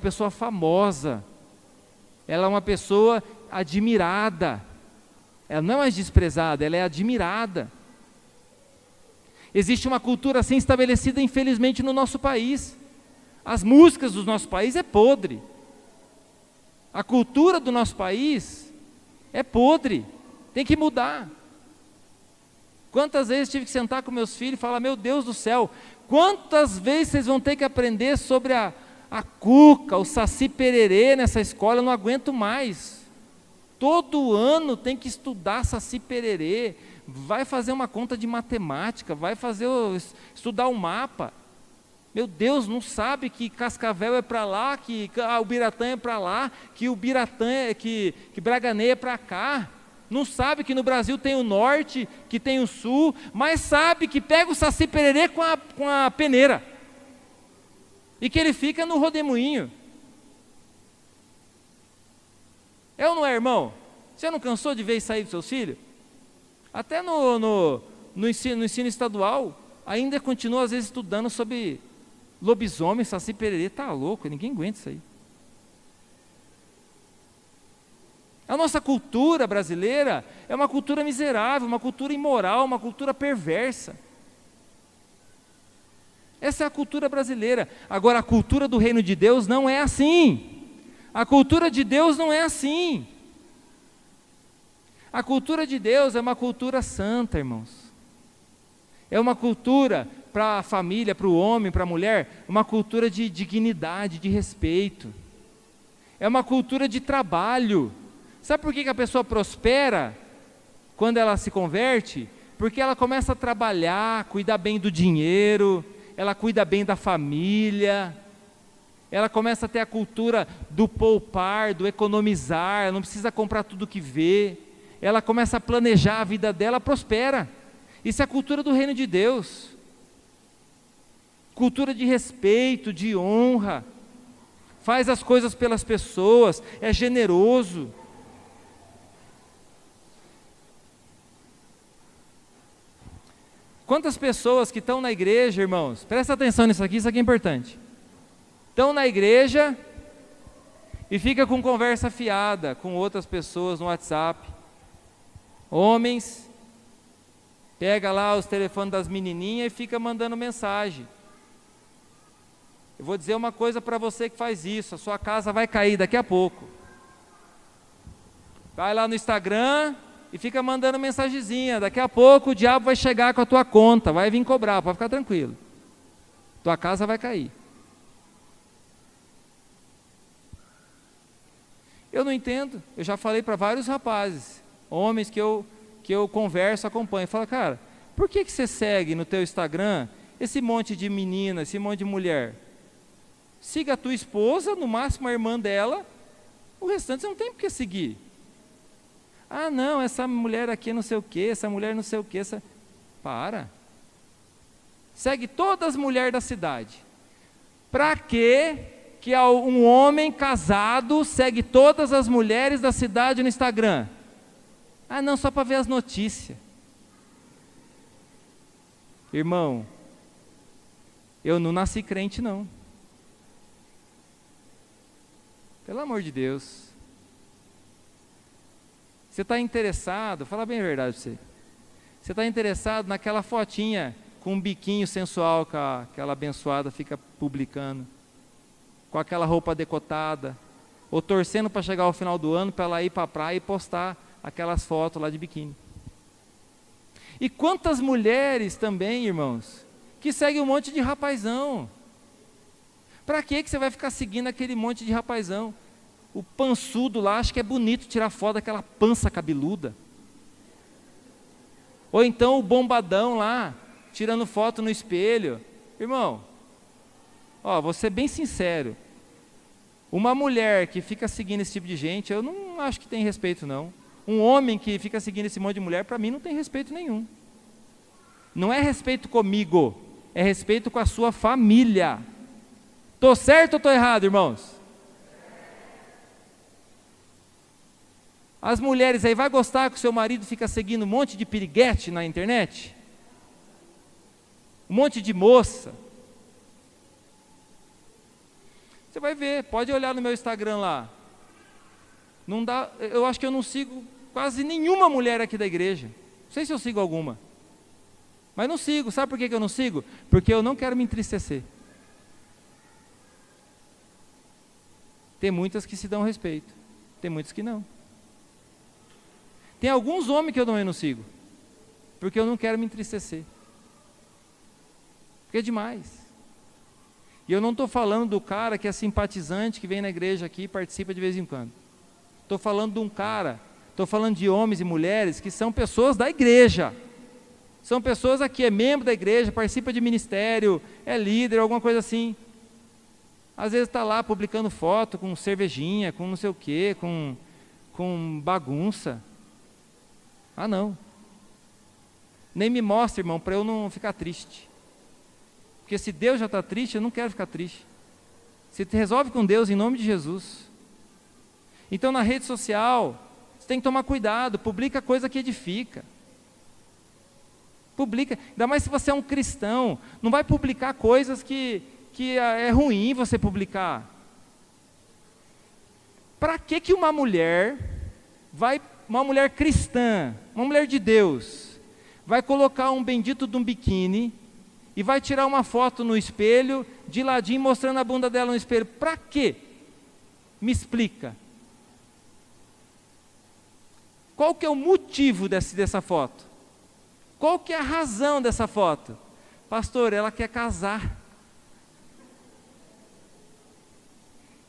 pessoa famosa. Ela é uma pessoa admirada. Ela não é mais desprezada, ela é admirada. Existe uma cultura assim estabelecida, infelizmente, no nosso país. As músicas do nosso país é podre. A cultura do nosso país é podre. Tem que mudar. Quantas vezes tive que sentar com meus filhos e falar, meu Deus do céu, quantas vezes vocês vão ter que aprender sobre a cuca, o saci pererê nessa escola, eu não aguento mais. Todo ano tem que estudar saci pererê, vai fazer uma conta de matemática, vai estudar um mapa. Meu Deus, não sabe que Cascavel é para lá, que Ubiratã é para lá, que que Braganê é para cá. Não sabe que no Brasil tem o norte, que tem o sul, mas sabe que pega o saci pererê com a peneira. E que ele fica no rodemoinho. É ou não é, irmão? Você não cansou de ver isso aí dos seus filhos? Até no ensino estadual, ainda continua às vezes estudando sobre lobisomem, saci pererê. Tá louco, ninguém aguenta isso aí. A nossa cultura brasileira é uma cultura miserável, uma cultura imoral, uma cultura perversa. Essa é a cultura brasileira. Agora, a cultura do reino de Deus não é assim. A cultura de Deus não é assim. A cultura de Deus é uma cultura santa, irmãos. É uma cultura para a família, para o homem, para a mulher, uma cultura de dignidade, de respeito. É uma cultura de trabalho. Sabe por que a pessoa prospera quando ela se converte? Porque ela começa a trabalhar, cuidar bem do dinheiro, ela cuida bem da família, ela começa a ter a cultura do poupar, do economizar, ela não precisa comprar tudo que vê, ela começa a planejar a vida dela, prospera. Isso é a cultura do reino de Deus. Cultura de respeito, de honra, faz as coisas pelas pessoas, é generoso. Quantas pessoas que estão na igreja, irmãos, presta atenção nisso aqui é importante. Estão na igreja e fica com conversa fiada com outras pessoas no WhatsApp. Homens, pega lá os telefones das menininhas e fica mandando mensagem. Eu vou dizer uma coisa para você que faz isso, a sua casa vai cair daqui a pouco. Vai lá no Instagram e fica mandando mensagenzinha, daqui a pouco o diabo vai chegar com a tua conta, vai vir cobrar, pode ficar tranquilo. Tua casa vai cair. Eu não entendo, eu já falei para vários rapazes, homens que eu converso, acompanho, falo, cara, por que você segue no teu Instagram esse monte de menina, esse monte de mulher? Siga a tua esposa, no máximo a irmã dela, o restante você não tem por que seguir. Ah não, essa mulher aqui não sei o que, essa mulher não sei o que, para. Segue todas as mulheres da cidade. Para que um homem casado segue todas as mulheres da cidade no Instagram? Ah não, só para ver as notícias. Irmão, eu não nasci crente não. Pelo amor de Deus. Você está interessado, fala bem a verdade para você. Você está interessado naquela fotinha com um biquinho sensual que aquela abençoada fica publicando, com aquela roupa decotada, ou torcendo para chegar ao final do ano para ela ir para a praia e postar aquelas fotos lá de biquíni. E quantas mulheres também, irmãos, que seguem um monte de rapazão. Para que você vai ficar seguindo aquele monte de rapazão? O pançudo lá, acha que é bonito tirar foto daquela pança cabeluda. Ou então o bombadão lá, tirando foto no espelho. Irmão, vou ser bem sincero. Uma mulher que fica seguindo esse tipo de gente, eu não acho que tem respeito não. Um homem que fica seguindo esse monte de mulher, para mim não tem respeito nenhum. Não é respeito comigo, é respeito com a sua família. Tô certo ou tô errado, irmãos? As mulheres aí, vai gostar que o seu marido fica seguindo um monte de piriguete na internet? Um monte de moça? Você vai ver, pode olhar no meu Instagram lá. Não dá, eu acho que eu não sigo quase nenhuma mulher aqui da igreja. Não sei se eu sigo alguma. Mas não sigo, sabe por que eu não sigo? Porque eu não quero me entristecer. Tem muitas que se dão respeito, tem muitas que não. Tem alguns homens que eu não sigo, porque eu não quero me entristecer. Porque é demais. E eu não estou falando do cara que é simpatizante, que vem na igreja aqui e participa de vez em quando. Estou falando de um cara, estou falando de homens e mulheres que são pessoas da igreja. São pessoas aqui, é membro da igreja, participa de ministério, é líder, alguma coisa assim. Às vezes está lá publicando foto com cervejinha, com não sei o quê, com bagunça. Ah não. Nem me mostra, irmão, para eu não ficar triste. Porque se Deus já está triste, eu não quero ficar triste. Você resolve com Deus em nome de Jesus. Então na rede social, Você tem que tomar cuidado, publica coisa que edifica. Publica, ainda mais se você é um cristão, não vai publicar coisas que é ruim você publicar. Para que uma mulher uma mulher cristã, uma mulher de Deus, vai colocar um bendito de um biquíni e vai tirar uma foto no espelho, de ladinho, mostrando a bunda dela no espelho? Para quê? Me explica. Qual que é o motivo dessa foto? Qual que é a razão dessa foto? Pastor, ela quer casar.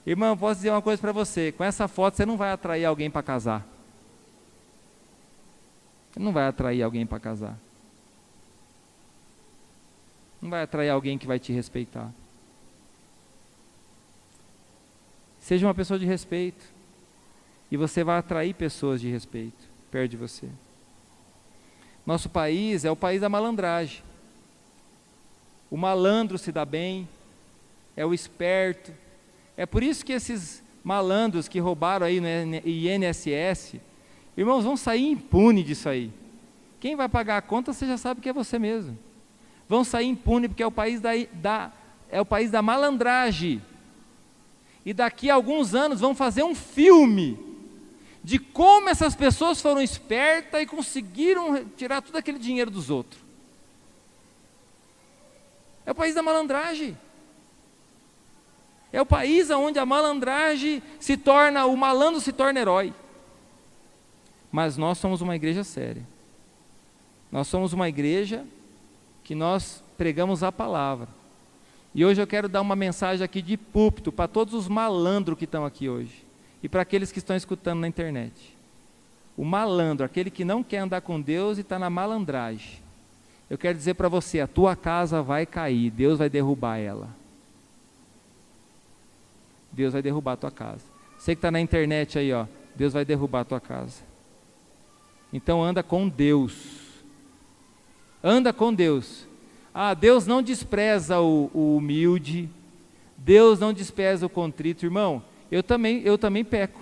Irmão, posso dizer uma coisa para você, com essa foto você não vai atrair alguém para casar. Você não vai atrair alguém para casar. Não vai atrair alguém que vai te respeitar. Seja uma pessoa de respeito, e você vai atrair pessoas de respeito perto de você. Nosso país é o país da malandragem. O malandro se dá bem, é o esperto. É por isso que esses malandros que roubaram aí no INSS, irmãos, vão sair impune disso aí. Quem vai pagar a conta, você já sabe que é você mesmo. Vão sair impune porque é o país é o país da malandragem. E daqui a alguns anos vão fazer um filme de como essas pessoas foram espertas e conseguiram tirar todo aquele dinheiro dos outros. É o país da malandragem. É o país onde a malandragem o malandro se torna herói. Mas nós somos uma igreja séria. Nós somos uma igreja que nós pregamos a palavra. E hoje eu quero dar uma mensagem aqui de púlpito para todos os malandros que estão aqui hoje. E para aqueles que estão escutando na internet. O malandro, aquele que não quer andar com Deus e está na malandragem. Eu quero dizer para você, a tua casa vai cair, Deus vai derrubar ela. Deus vai derrubar a tua casa. Você que está na internet aí, ó, Deus vai derrubar a tua casa. Então anda com Deus. Anda com Deus. Ah, Deus não despreza o humilde. Deus não despreza o contrito. Irmão, eu também peco.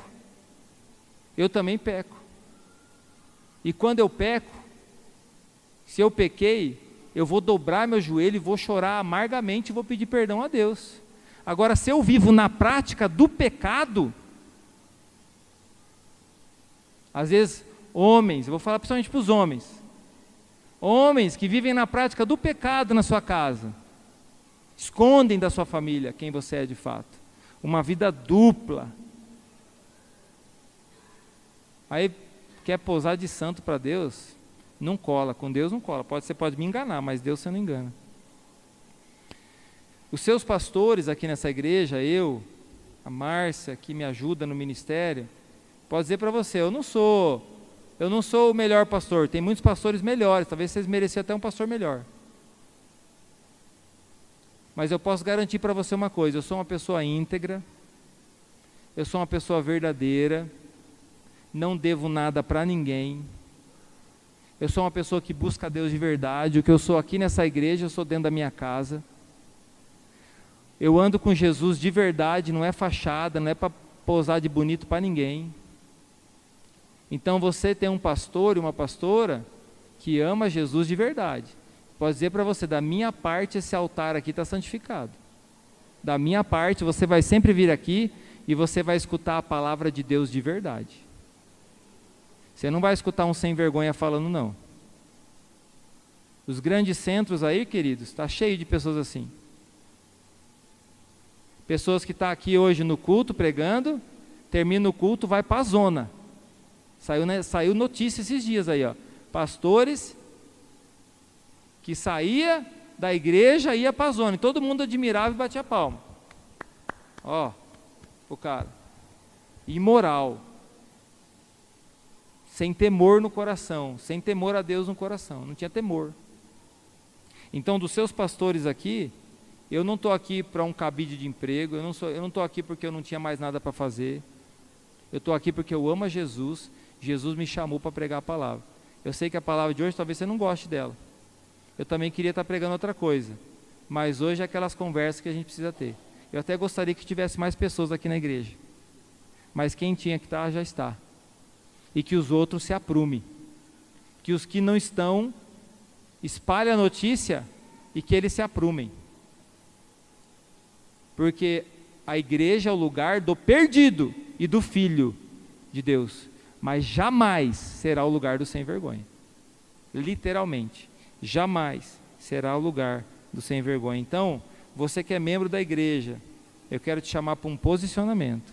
Eu também peco. E quando eu peco, se eu pequei, eu vou dobrar meu joelho e vou chorar amargamente e vou pedir perdão a Deus. Agora, se eu vivo na prática do pecado, às vezes, homens, eu vou falar principalmente para os homens que vivem na prática do pecado na sua casa, escondem da sua família quem você é de fato, uma vida dupla, aí quer posar de santo para Deus, não cola, com Deus não cola, você pode me enganar, mas Deus você não engana. Os seus pastores aqui nessa igreja, a Márcia, que me ajuda no ministério, pode dizer para você, eu não sou o melhor pastor, tem muitos pastores melhores, talvez vocês mereciam até um pastor melhor. Mas eu posso garantir para você uma coisa, eu sou uma pessoa íntegra, eu sou uma pessoa verdadeira, não devo nada para ninguém, eu sou uma pessoa que busca Deus de verdade, o que eu sou aqui nessa igreja, eu sou dentro da minha casa. Eu ando com Jesus de verdade, não é fachada, não é para posar de bonito para ninguém. Então você tem um pastor e uma pastora que ama Jesus de verdade. Posso dizer para você, da minha parte esse altar aqui está santificado. Da minha parte você vai sempre vir aqui e você vai escutar a palavra de Deus de verdade. Você não vai escutar um sem vergonha falando não. Os grandes centros aí, queridos, está cheio de pessoas assim. Pessoas que estão aqui hoje no culto pregando, termina o culto, vai para a zona. Saiu notícia esses dias aí, ó. Pastores que saía da igreja e ia para a zona. E todo mundo admirava e batia palma. Ó, o cara. Imoral. Sem temor no coração, sem temor a Deus no coração. Não tinha temor. Então, dos seus pastores aqui, eu não estou aqui para um cabide de emprego, eu não estou aqui porque eu não tinha mais nada para fazer. Eu estou aqui porque eu amo a Jesus. Jesus me chamou para pregar a palavra. Eu sei que a palavra de hoje talvez você não goste dela. Eu também queria estar pregando outra coisa. Mas hoje é aquelas conversas que a gente precisa ter. Eu até gostaria que tivesse mais pessoas aqui na igreja. Mas quem tinha que estar, já está. e que os outros se aprumem. Que os que não estão espalhem a notícia e que eles se aprumem. Porque a igreja é o lugar do perdido e do filho de Deus, mas jamais será o lugar do sem vergonha. Literalmente, jamais será o lugar do sem vergonha. Então, você que é membro da igreja, eu quero te chamar para um posicionamento.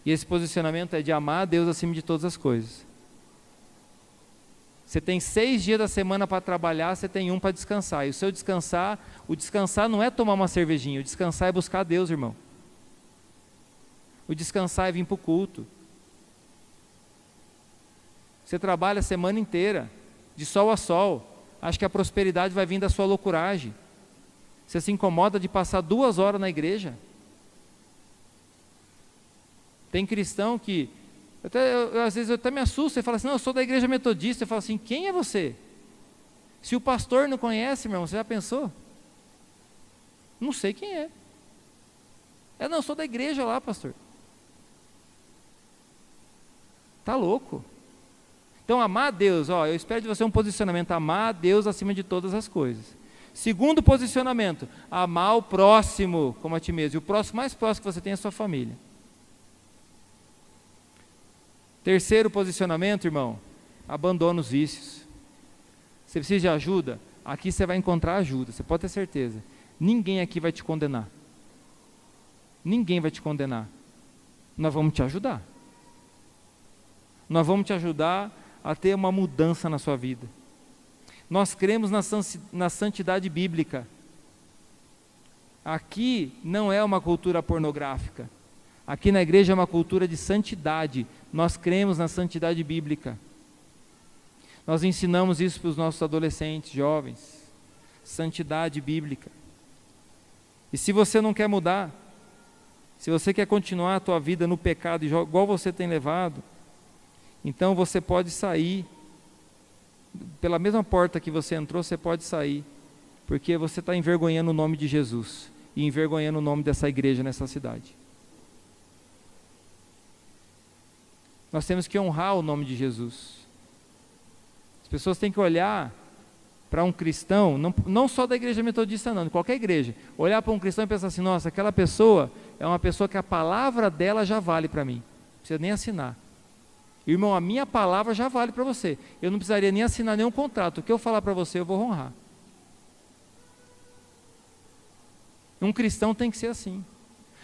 E esse posicionamento é de amar a Deus acima de todas as coisas. Você tem 6 dias da semana para trabalhar, você tem um para descansar. E o seu descansar, o descansar não é tomar uma cervejinha, o descansar é buscar a Deus, irmão. O descansar é vir para o culto. Você trabalha a semana inteira, de sol a sol. Acha que a prosperidade vai vir da sua loucuragem. Você se incomoda de passar 2 horas na igreja. Tem cristão que, às vezes eu até me assusto, você fala assim, não, eu sou da igreja metodista. Eu falo assim, quem é você? Se o pastor não conhece, meu irmão, você já pensou? Não sei quem é. Não, eu sou da igreja lá, pastor. Tá louco? Então, amar a Deus, eu espero de você um posicionamento, amar a Deus acima de todas as coisas. Segundo posicionamento, amar o próximo como a ti mesmo. E o próximo mais próximo que você tem é a sua família. Terceiro posicionamento, irmão, abandona os vícios. Você precisa de ajuda? Aqui você vai encontrar ajuda, você pode ter certeza. Ninguém aqui vai te condenar. Ninguém vai te condenar. Nós vamos te ajudar. Nós vamos te ajudar a ter uma mudança na sua vida. Nós cremos na santidade bíblica. Aqui não é uma cultura pornográfica. Aqui na igreja é uma cultura de santidade. Nós cremos na santidade bíblica. Nós ensinamos isso para os nossos adolescentes, jovens. Santidade bíblica. E se você não quer mudar, se você quer continuar a tua vida no pecado, igual você tem levado, então você pode sair, pela mesma porta que você entrou, você pode sair, porque você está envergonhando o nome de Jesus, e envergonhando o nome dessa igreja nessa cidade. Nós temos que honrar o nome de Jesus. As pessoas têm que olhar para um cristão, não só da igreja metodista não, de qualquer igreja, olhar para um cristão e pensar assim, nossa, aquela pessoa é uma pessoa que a palavra dela já vale para mim, não precisa nem assinar. Irmão, a minha palavra já vale para você, eu não precisaria nem assinar nenhum contrato, o que eu falar para você eu vou honrar. Um cristão tem que ser assim.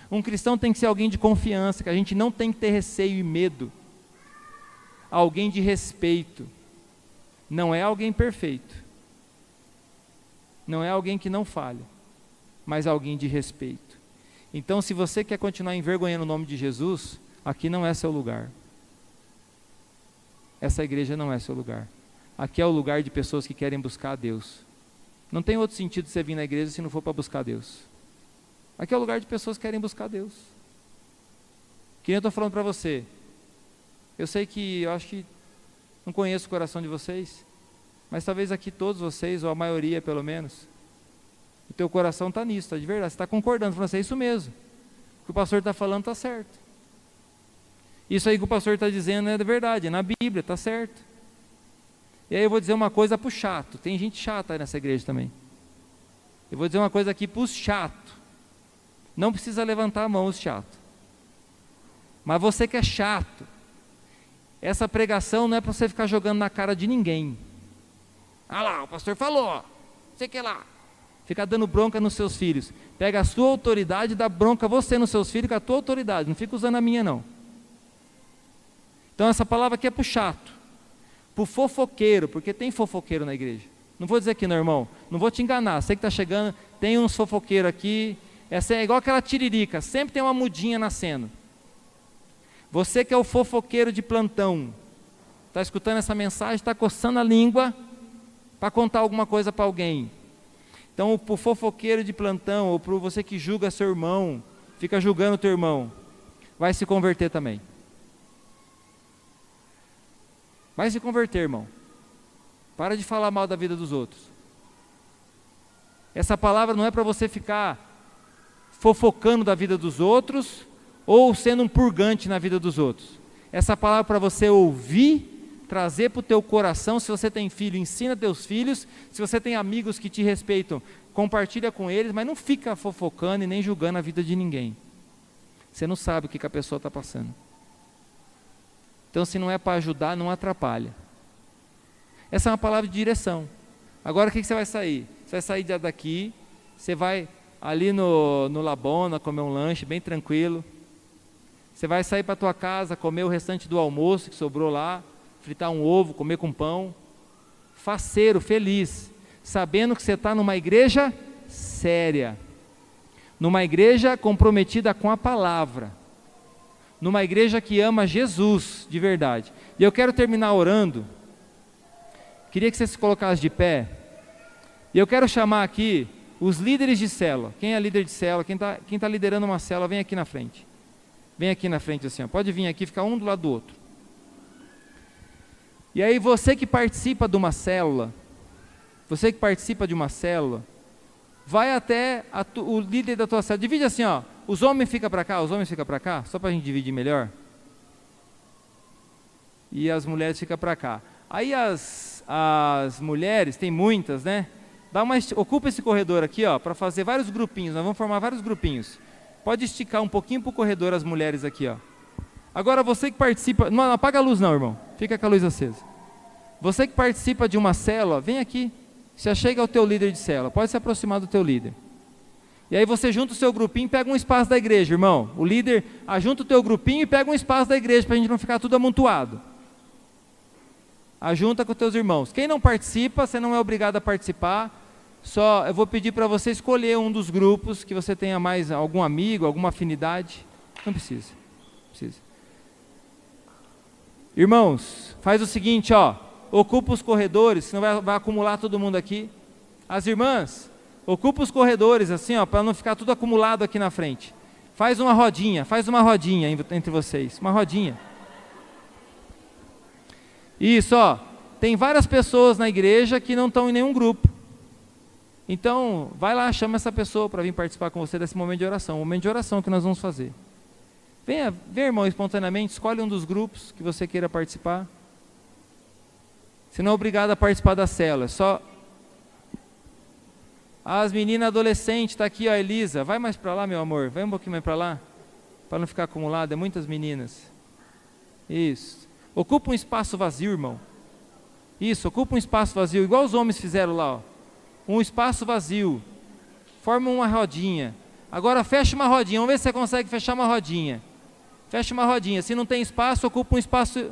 Um cristão tem que ser alguém de confiança, que a gente não tem que ter receio e medo. Alguém de respeito. Não é alguém perfeito. Não é alguém que não falha, mas alguém de respeito. Então, se você quer continuar envergonhando o nome de Jesus, aqui não é seu lugar. Essa igreja não é seu lugar. Aqui é o lugar de pessoas que querem buscar a Deus. Não tem outro sentido de você vir na igreja se não for para buscar Deus. Aqui é o lugar de pessoas que querem buscar Deus. Que nem eu estou falando para você. Eu sei que, eu acho que não conheço o coração de vocês, mas talvez aqui todos vocês, ou a maioria pelo menos, o teu coração está nisso, está de verdade, você está concordando, falando assim, é isso mesmo. O que o pastor está falando está certo. Isso aí que o pastor está dizendo é verdade, é na Bíblia, está certo. E aí eu vou dizer uma coisa para o chato, tem gente chata aí nessa igreja também. Eu vou dizer uma coisa aqui para os chatos. Não precisa levantar a mão os chatos. Mas você que é chato, essa pregação não é para você ficar jogando na cara de ninguém. Ah lá, o pastor falou, sei que lá. Fica dando bronca nos seus filhos. Pega a sua autoridade e dá bronca você nos seus filhos com a tua autoridade. Não fica usando a minha não. Então essa palavra aqui é para o chato, para o fofoqueiro, porque tem fofoqueiro na igreja. Não vou dizer aqui não, irmão, não vou te enganar, sei que está chegando, tem uns fofoqueiros aqui, essa é igual aquela tiririca, sempre tem uma mudinha nascendo. Você que é o fofoqueiro de plantão, está escutando essa mensagem, está coçando a língua para contar alguma coisa para alguém. Então para o fofoqueiro de plantão, ou para você que julga seu irmão, fica julgando teu irmão, vai se converter também. Vai se converter, irmão. Para de falar mal da vida dos outros. Essa palavra não é para você ficar fofocando da vida dos outros ou sendo um purgante na vida dos outros. Essa palavra para você ouvir, trazer para o teu coração. Se você tem filho, ensina teus filhos. Se você tem amigos que te respeitam, compartilha com eles, mas não fica fofocando e nem julgando a vida de ninguém. Você não sabe o que a pessoa está passando. Então, se não é para ajudar, não atrapalha. Essa é uma palavra de direção. Agora, o que você vai sair? Você vai sair daqui, você vai ali no Labona comer um lanche bem tranquilo. Você vai sair para a tua casa, comer o restante do almoço que sobrou lá, fritar um ovo, comer com pão. Faceiro, feliz, sabendo que você está numa igreja séria, numa igreja comprometida com a palavra, numa igreja que ama Jesus de verdade. E eu quero terminar orando. Queria que você se colocasse de pé. E eu quero chamar aqui os líderes de célula. Quem é líder de célula? Quem tá liderando uma célula, vem aqui na frente. Vem aqui na frente assim, ó. Pode vir aqui, ficar um do lado do outro. E aí você que participa de uma célula, vai até o líder da tua célula. Divide assim, ó. Os homens ficam para cá, só para a gente dividir melhor. E as mulheres ficam para cá. Aí as mulheres, tem muitas, né? Ocupa esse corredor aqui, ó, para fazer vários grupinhos. Nós vamos formar vários grupinhos. Pode esticar um pouquinho para o corredor as mulheres aqui, ó. Agora você que participa, não apaga a luz não, irmão. Fica com a luz acesa. Você que participa de uma célula, vem aqui. Se chega ao teu líder de célula, pode se aproximar do teu líder. E aí você junta o seu grupinho e pega um espaço da igreja, irmão. O líder ajunta o teu grupinho e pega um espaço da igreja para a gente não ficar tudo amontoado. Ajunta com os teus irmãos. Quem não participa, você não é obrigado a participar. Só eu vou pedir para você escolher um dos grupos que você tenha mais algum amigo, alguma afinidade. Não precisa. Irmãos, faz o seguinte, ó. Ocupa os corredores, senão vai acumular todo mundo aqui. As irmãs, ocupa os corredores assim, ó, para não ficar tudo acumulado aqui na frente. Faz uma rodinha entre vocês, uma rodinha. Isso, ó, tem várias pessoas na igreja que não estão em nenhum grupo. Então, vai lá, chama essa pessoa para vir participar com você desse momento de oração, o momento de oração que nós vamos fazer. Vem, irmão, espontaneamente, escolhe um dos grupos que você queira participar. Você não é obrigado a participar da célula, só... As meninas adolescentes, está aqui, ó, Elisa, vai mais para lá, meu amor, vai um pouquinho mais para lá, para não ficar acumulado, é muitas meninas. Isso. Ocupa um espaço vazio, irmão. Isso, ocupa um espaço vazio, igual os homens fizeram lá, ó. Um espaço vazio. Forma uma rodinha. Agora fecha uma rodinha, vamos ver se você consegue fechar uma rodinha. Fecha uma rodinha, se não tem espaço, ocupa um espaço...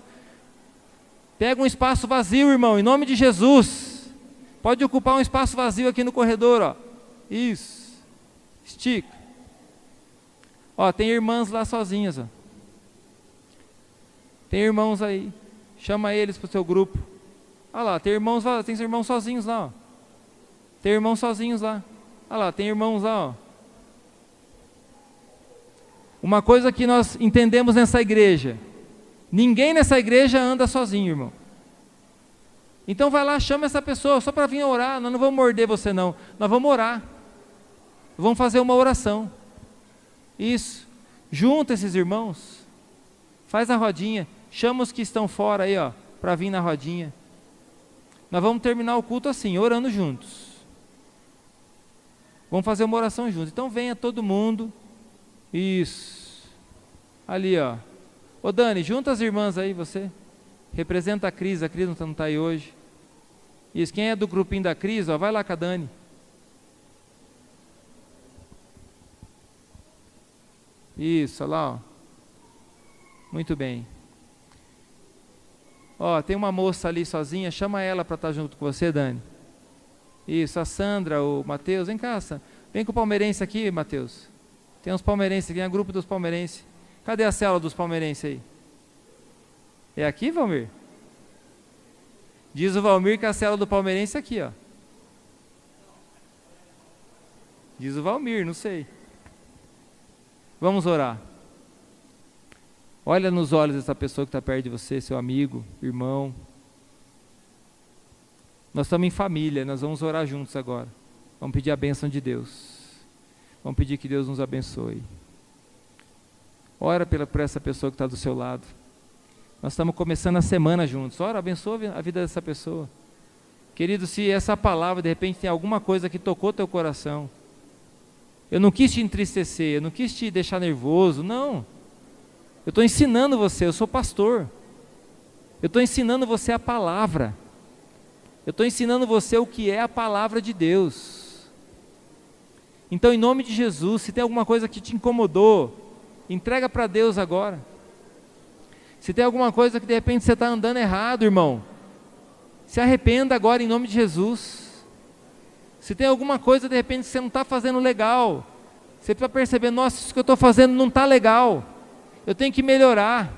Pega um espaço vazio, irmão, em nome de Jesus. Pode ocupar um espaço vazio aqui no corredor, ó. Isso. Estica. Ó, tem irmãs lá sozinhas, ó. Tem irmãos aí. Chama eles para o seu grupo. Olha lá, tem irmãos sozinhos lá, ó. Tem irmãos sozinhos lá. Olha lá, tem irmãos lá, ó. Uma coisa que nós entendemos nessa igreja: ninguém nessa igreja anda sozinho, irmão. Então vai lá, chama essa pessoa, só para vir orar. Nós não vamos morder você não, nós vamos orar. Vamos fazer uma oração. Isso. Junta esses irmãos. Faz a rodinha. Chama os que estão fora aí, ó, para vir na rodinha. Nós vamos terminar o culto assim, orando juntos. Vamos fazer uma oração juntos. Então venha todo mundo. Isso. Ali, ó. Ô Dani, junta as irmãs aí, você. Representa a Cris não está aí hoje. Isso, quem é do grupinho da Cris, ó, vai lá com a Dani. Isso, olha lá, ó. Muito bem. Ó, tem uma moça ali sozinha, chama ela para estar junto com você, Dani. Isso, a Sandra, o Matheus, vem cá, vem com o palmeirense aqui, Matheus. Tem uns palmeirenses aqui, é um grupo dos palmeirenses. Cadê a célula dos palmeirenses aí? É aqui, Valmir? Diz o Valmir que a célula do palmeirense é aqui, ó. Diz o Valmir, não sei. Vamos orar. Olha nos olhos dessa pessoa que está perto de você, seu amigo, irmão. Nós estamos em família, nós vamos orar juntos agora. Vamos pedir a bênção de Deus. Vamos pedir que Deus nos abençoe. Ora por essa pessoa que está do seu lado. Nós estamos começando a semana juntos. Ora, abençoa a vida dessa pessoa. Querido, se essa palavra, de repente, tem alguma coisa que tocou teu coração, eu não quis te entristecer, eu não quis te deixar nervoso, não. Eu estou ensinando você, eu sou pastor. Eu estou ensinando você a palavra. Eu estou ensinando você o que é a palavra de Deus. Então, em nome de Jesus, se tem alguma coisa que te incomodou, entrega para Deus agora. Se tem alguma coisa que de repente você está andando errado, irmão, se arrependa agora em nome de Jesus. Se tem alguma coisa de repente que você não está fazendo legal, você precisa perceber, nossa, isso que eu estou fazendo não está legal, eu tenho que melhorar.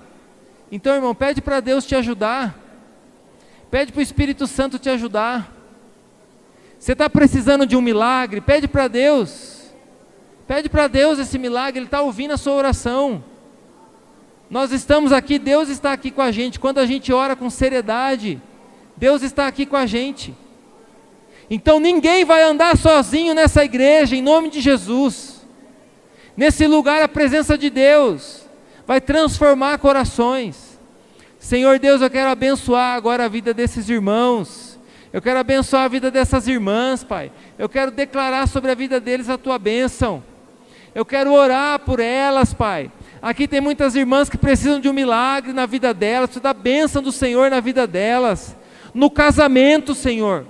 Então, irmão, pede para Deus te ajudar, pede para o Espírito Santo te ajudar. Você está precisando de um milagre, pede para Deus esse milagre, Ele está ouvindo a sua oração. Nós estamos aqui, Deus está aqui com a gente. Quando a gente ora com seriedade, Deus está aqui com a gente. Então ninguém vai andar sozinho nessa igreja, em nome de Jesus. Nesse lugar a presença de Deus vai transformar corações. Senhor Deus, eu quero abençoar agora a vida desses irmãos. Eu quero abençoar a vida dessas irmãs, Pai. Eu quero declarar sobre a vida deles a Tua bênção. Eu quero orar por elas, Pai. Aqui tem muitas irmãs que precisam de um milagre na vida delas, precisa da bênção do Senhor na vida delas, no casamento, Senhor.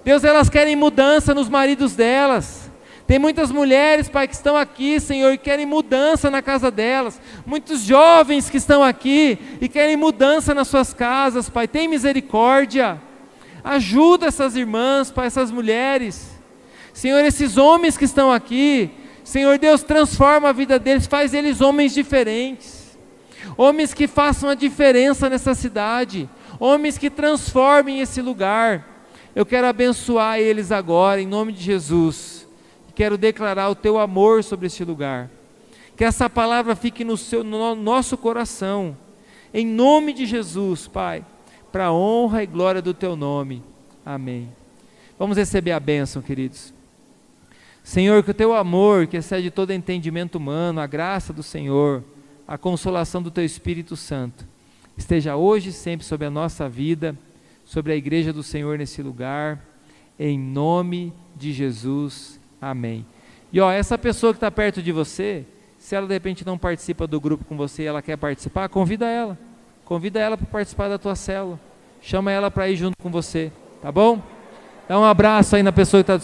Deus, elas querem mudança nos maridos delas. Tem muitas mulheres, Pai, que estão aqui, Senhor, e querem mudança na casa delas. Muitos jovens que estão aqui e querem mudança nas suas casas, Pai. Tem misericórdia. Ajuda essas irmãs, Pai, essas mulheres. Senhor, esses homens que estão aqui, Senhor Deus, transforma a vida deles, faz eles homens diferentes, homens que façam a diferença nessa cidade, homens que transformem esse lugar. Eu quero abençoar eles agora, em nome de Jesus, quero declarar o Teu amor sobre este lugar, que essa palavra fique no nosso coração, em nome de Jesus, Pai, para a honra e glória do Teu nome, amém. Vamos receber a bênção, queridos. Senhor, que o Teu amor, que excede todo entendimento humano, a graça do Senhor, a consolação do Teu Espírito Santo, esteja hoje e sempre sobre a nossa vida, sobre a igreja do Senhor nesse lugar, em nome de Jesus, amém. E essa pessoa que está perto de você, se ela de repente não participa do grupo com você e ela quer participar, convida ela para participar da tua célula, chama ela para ir junto com você, tá bom? Dá um abraço aí na pessoa que está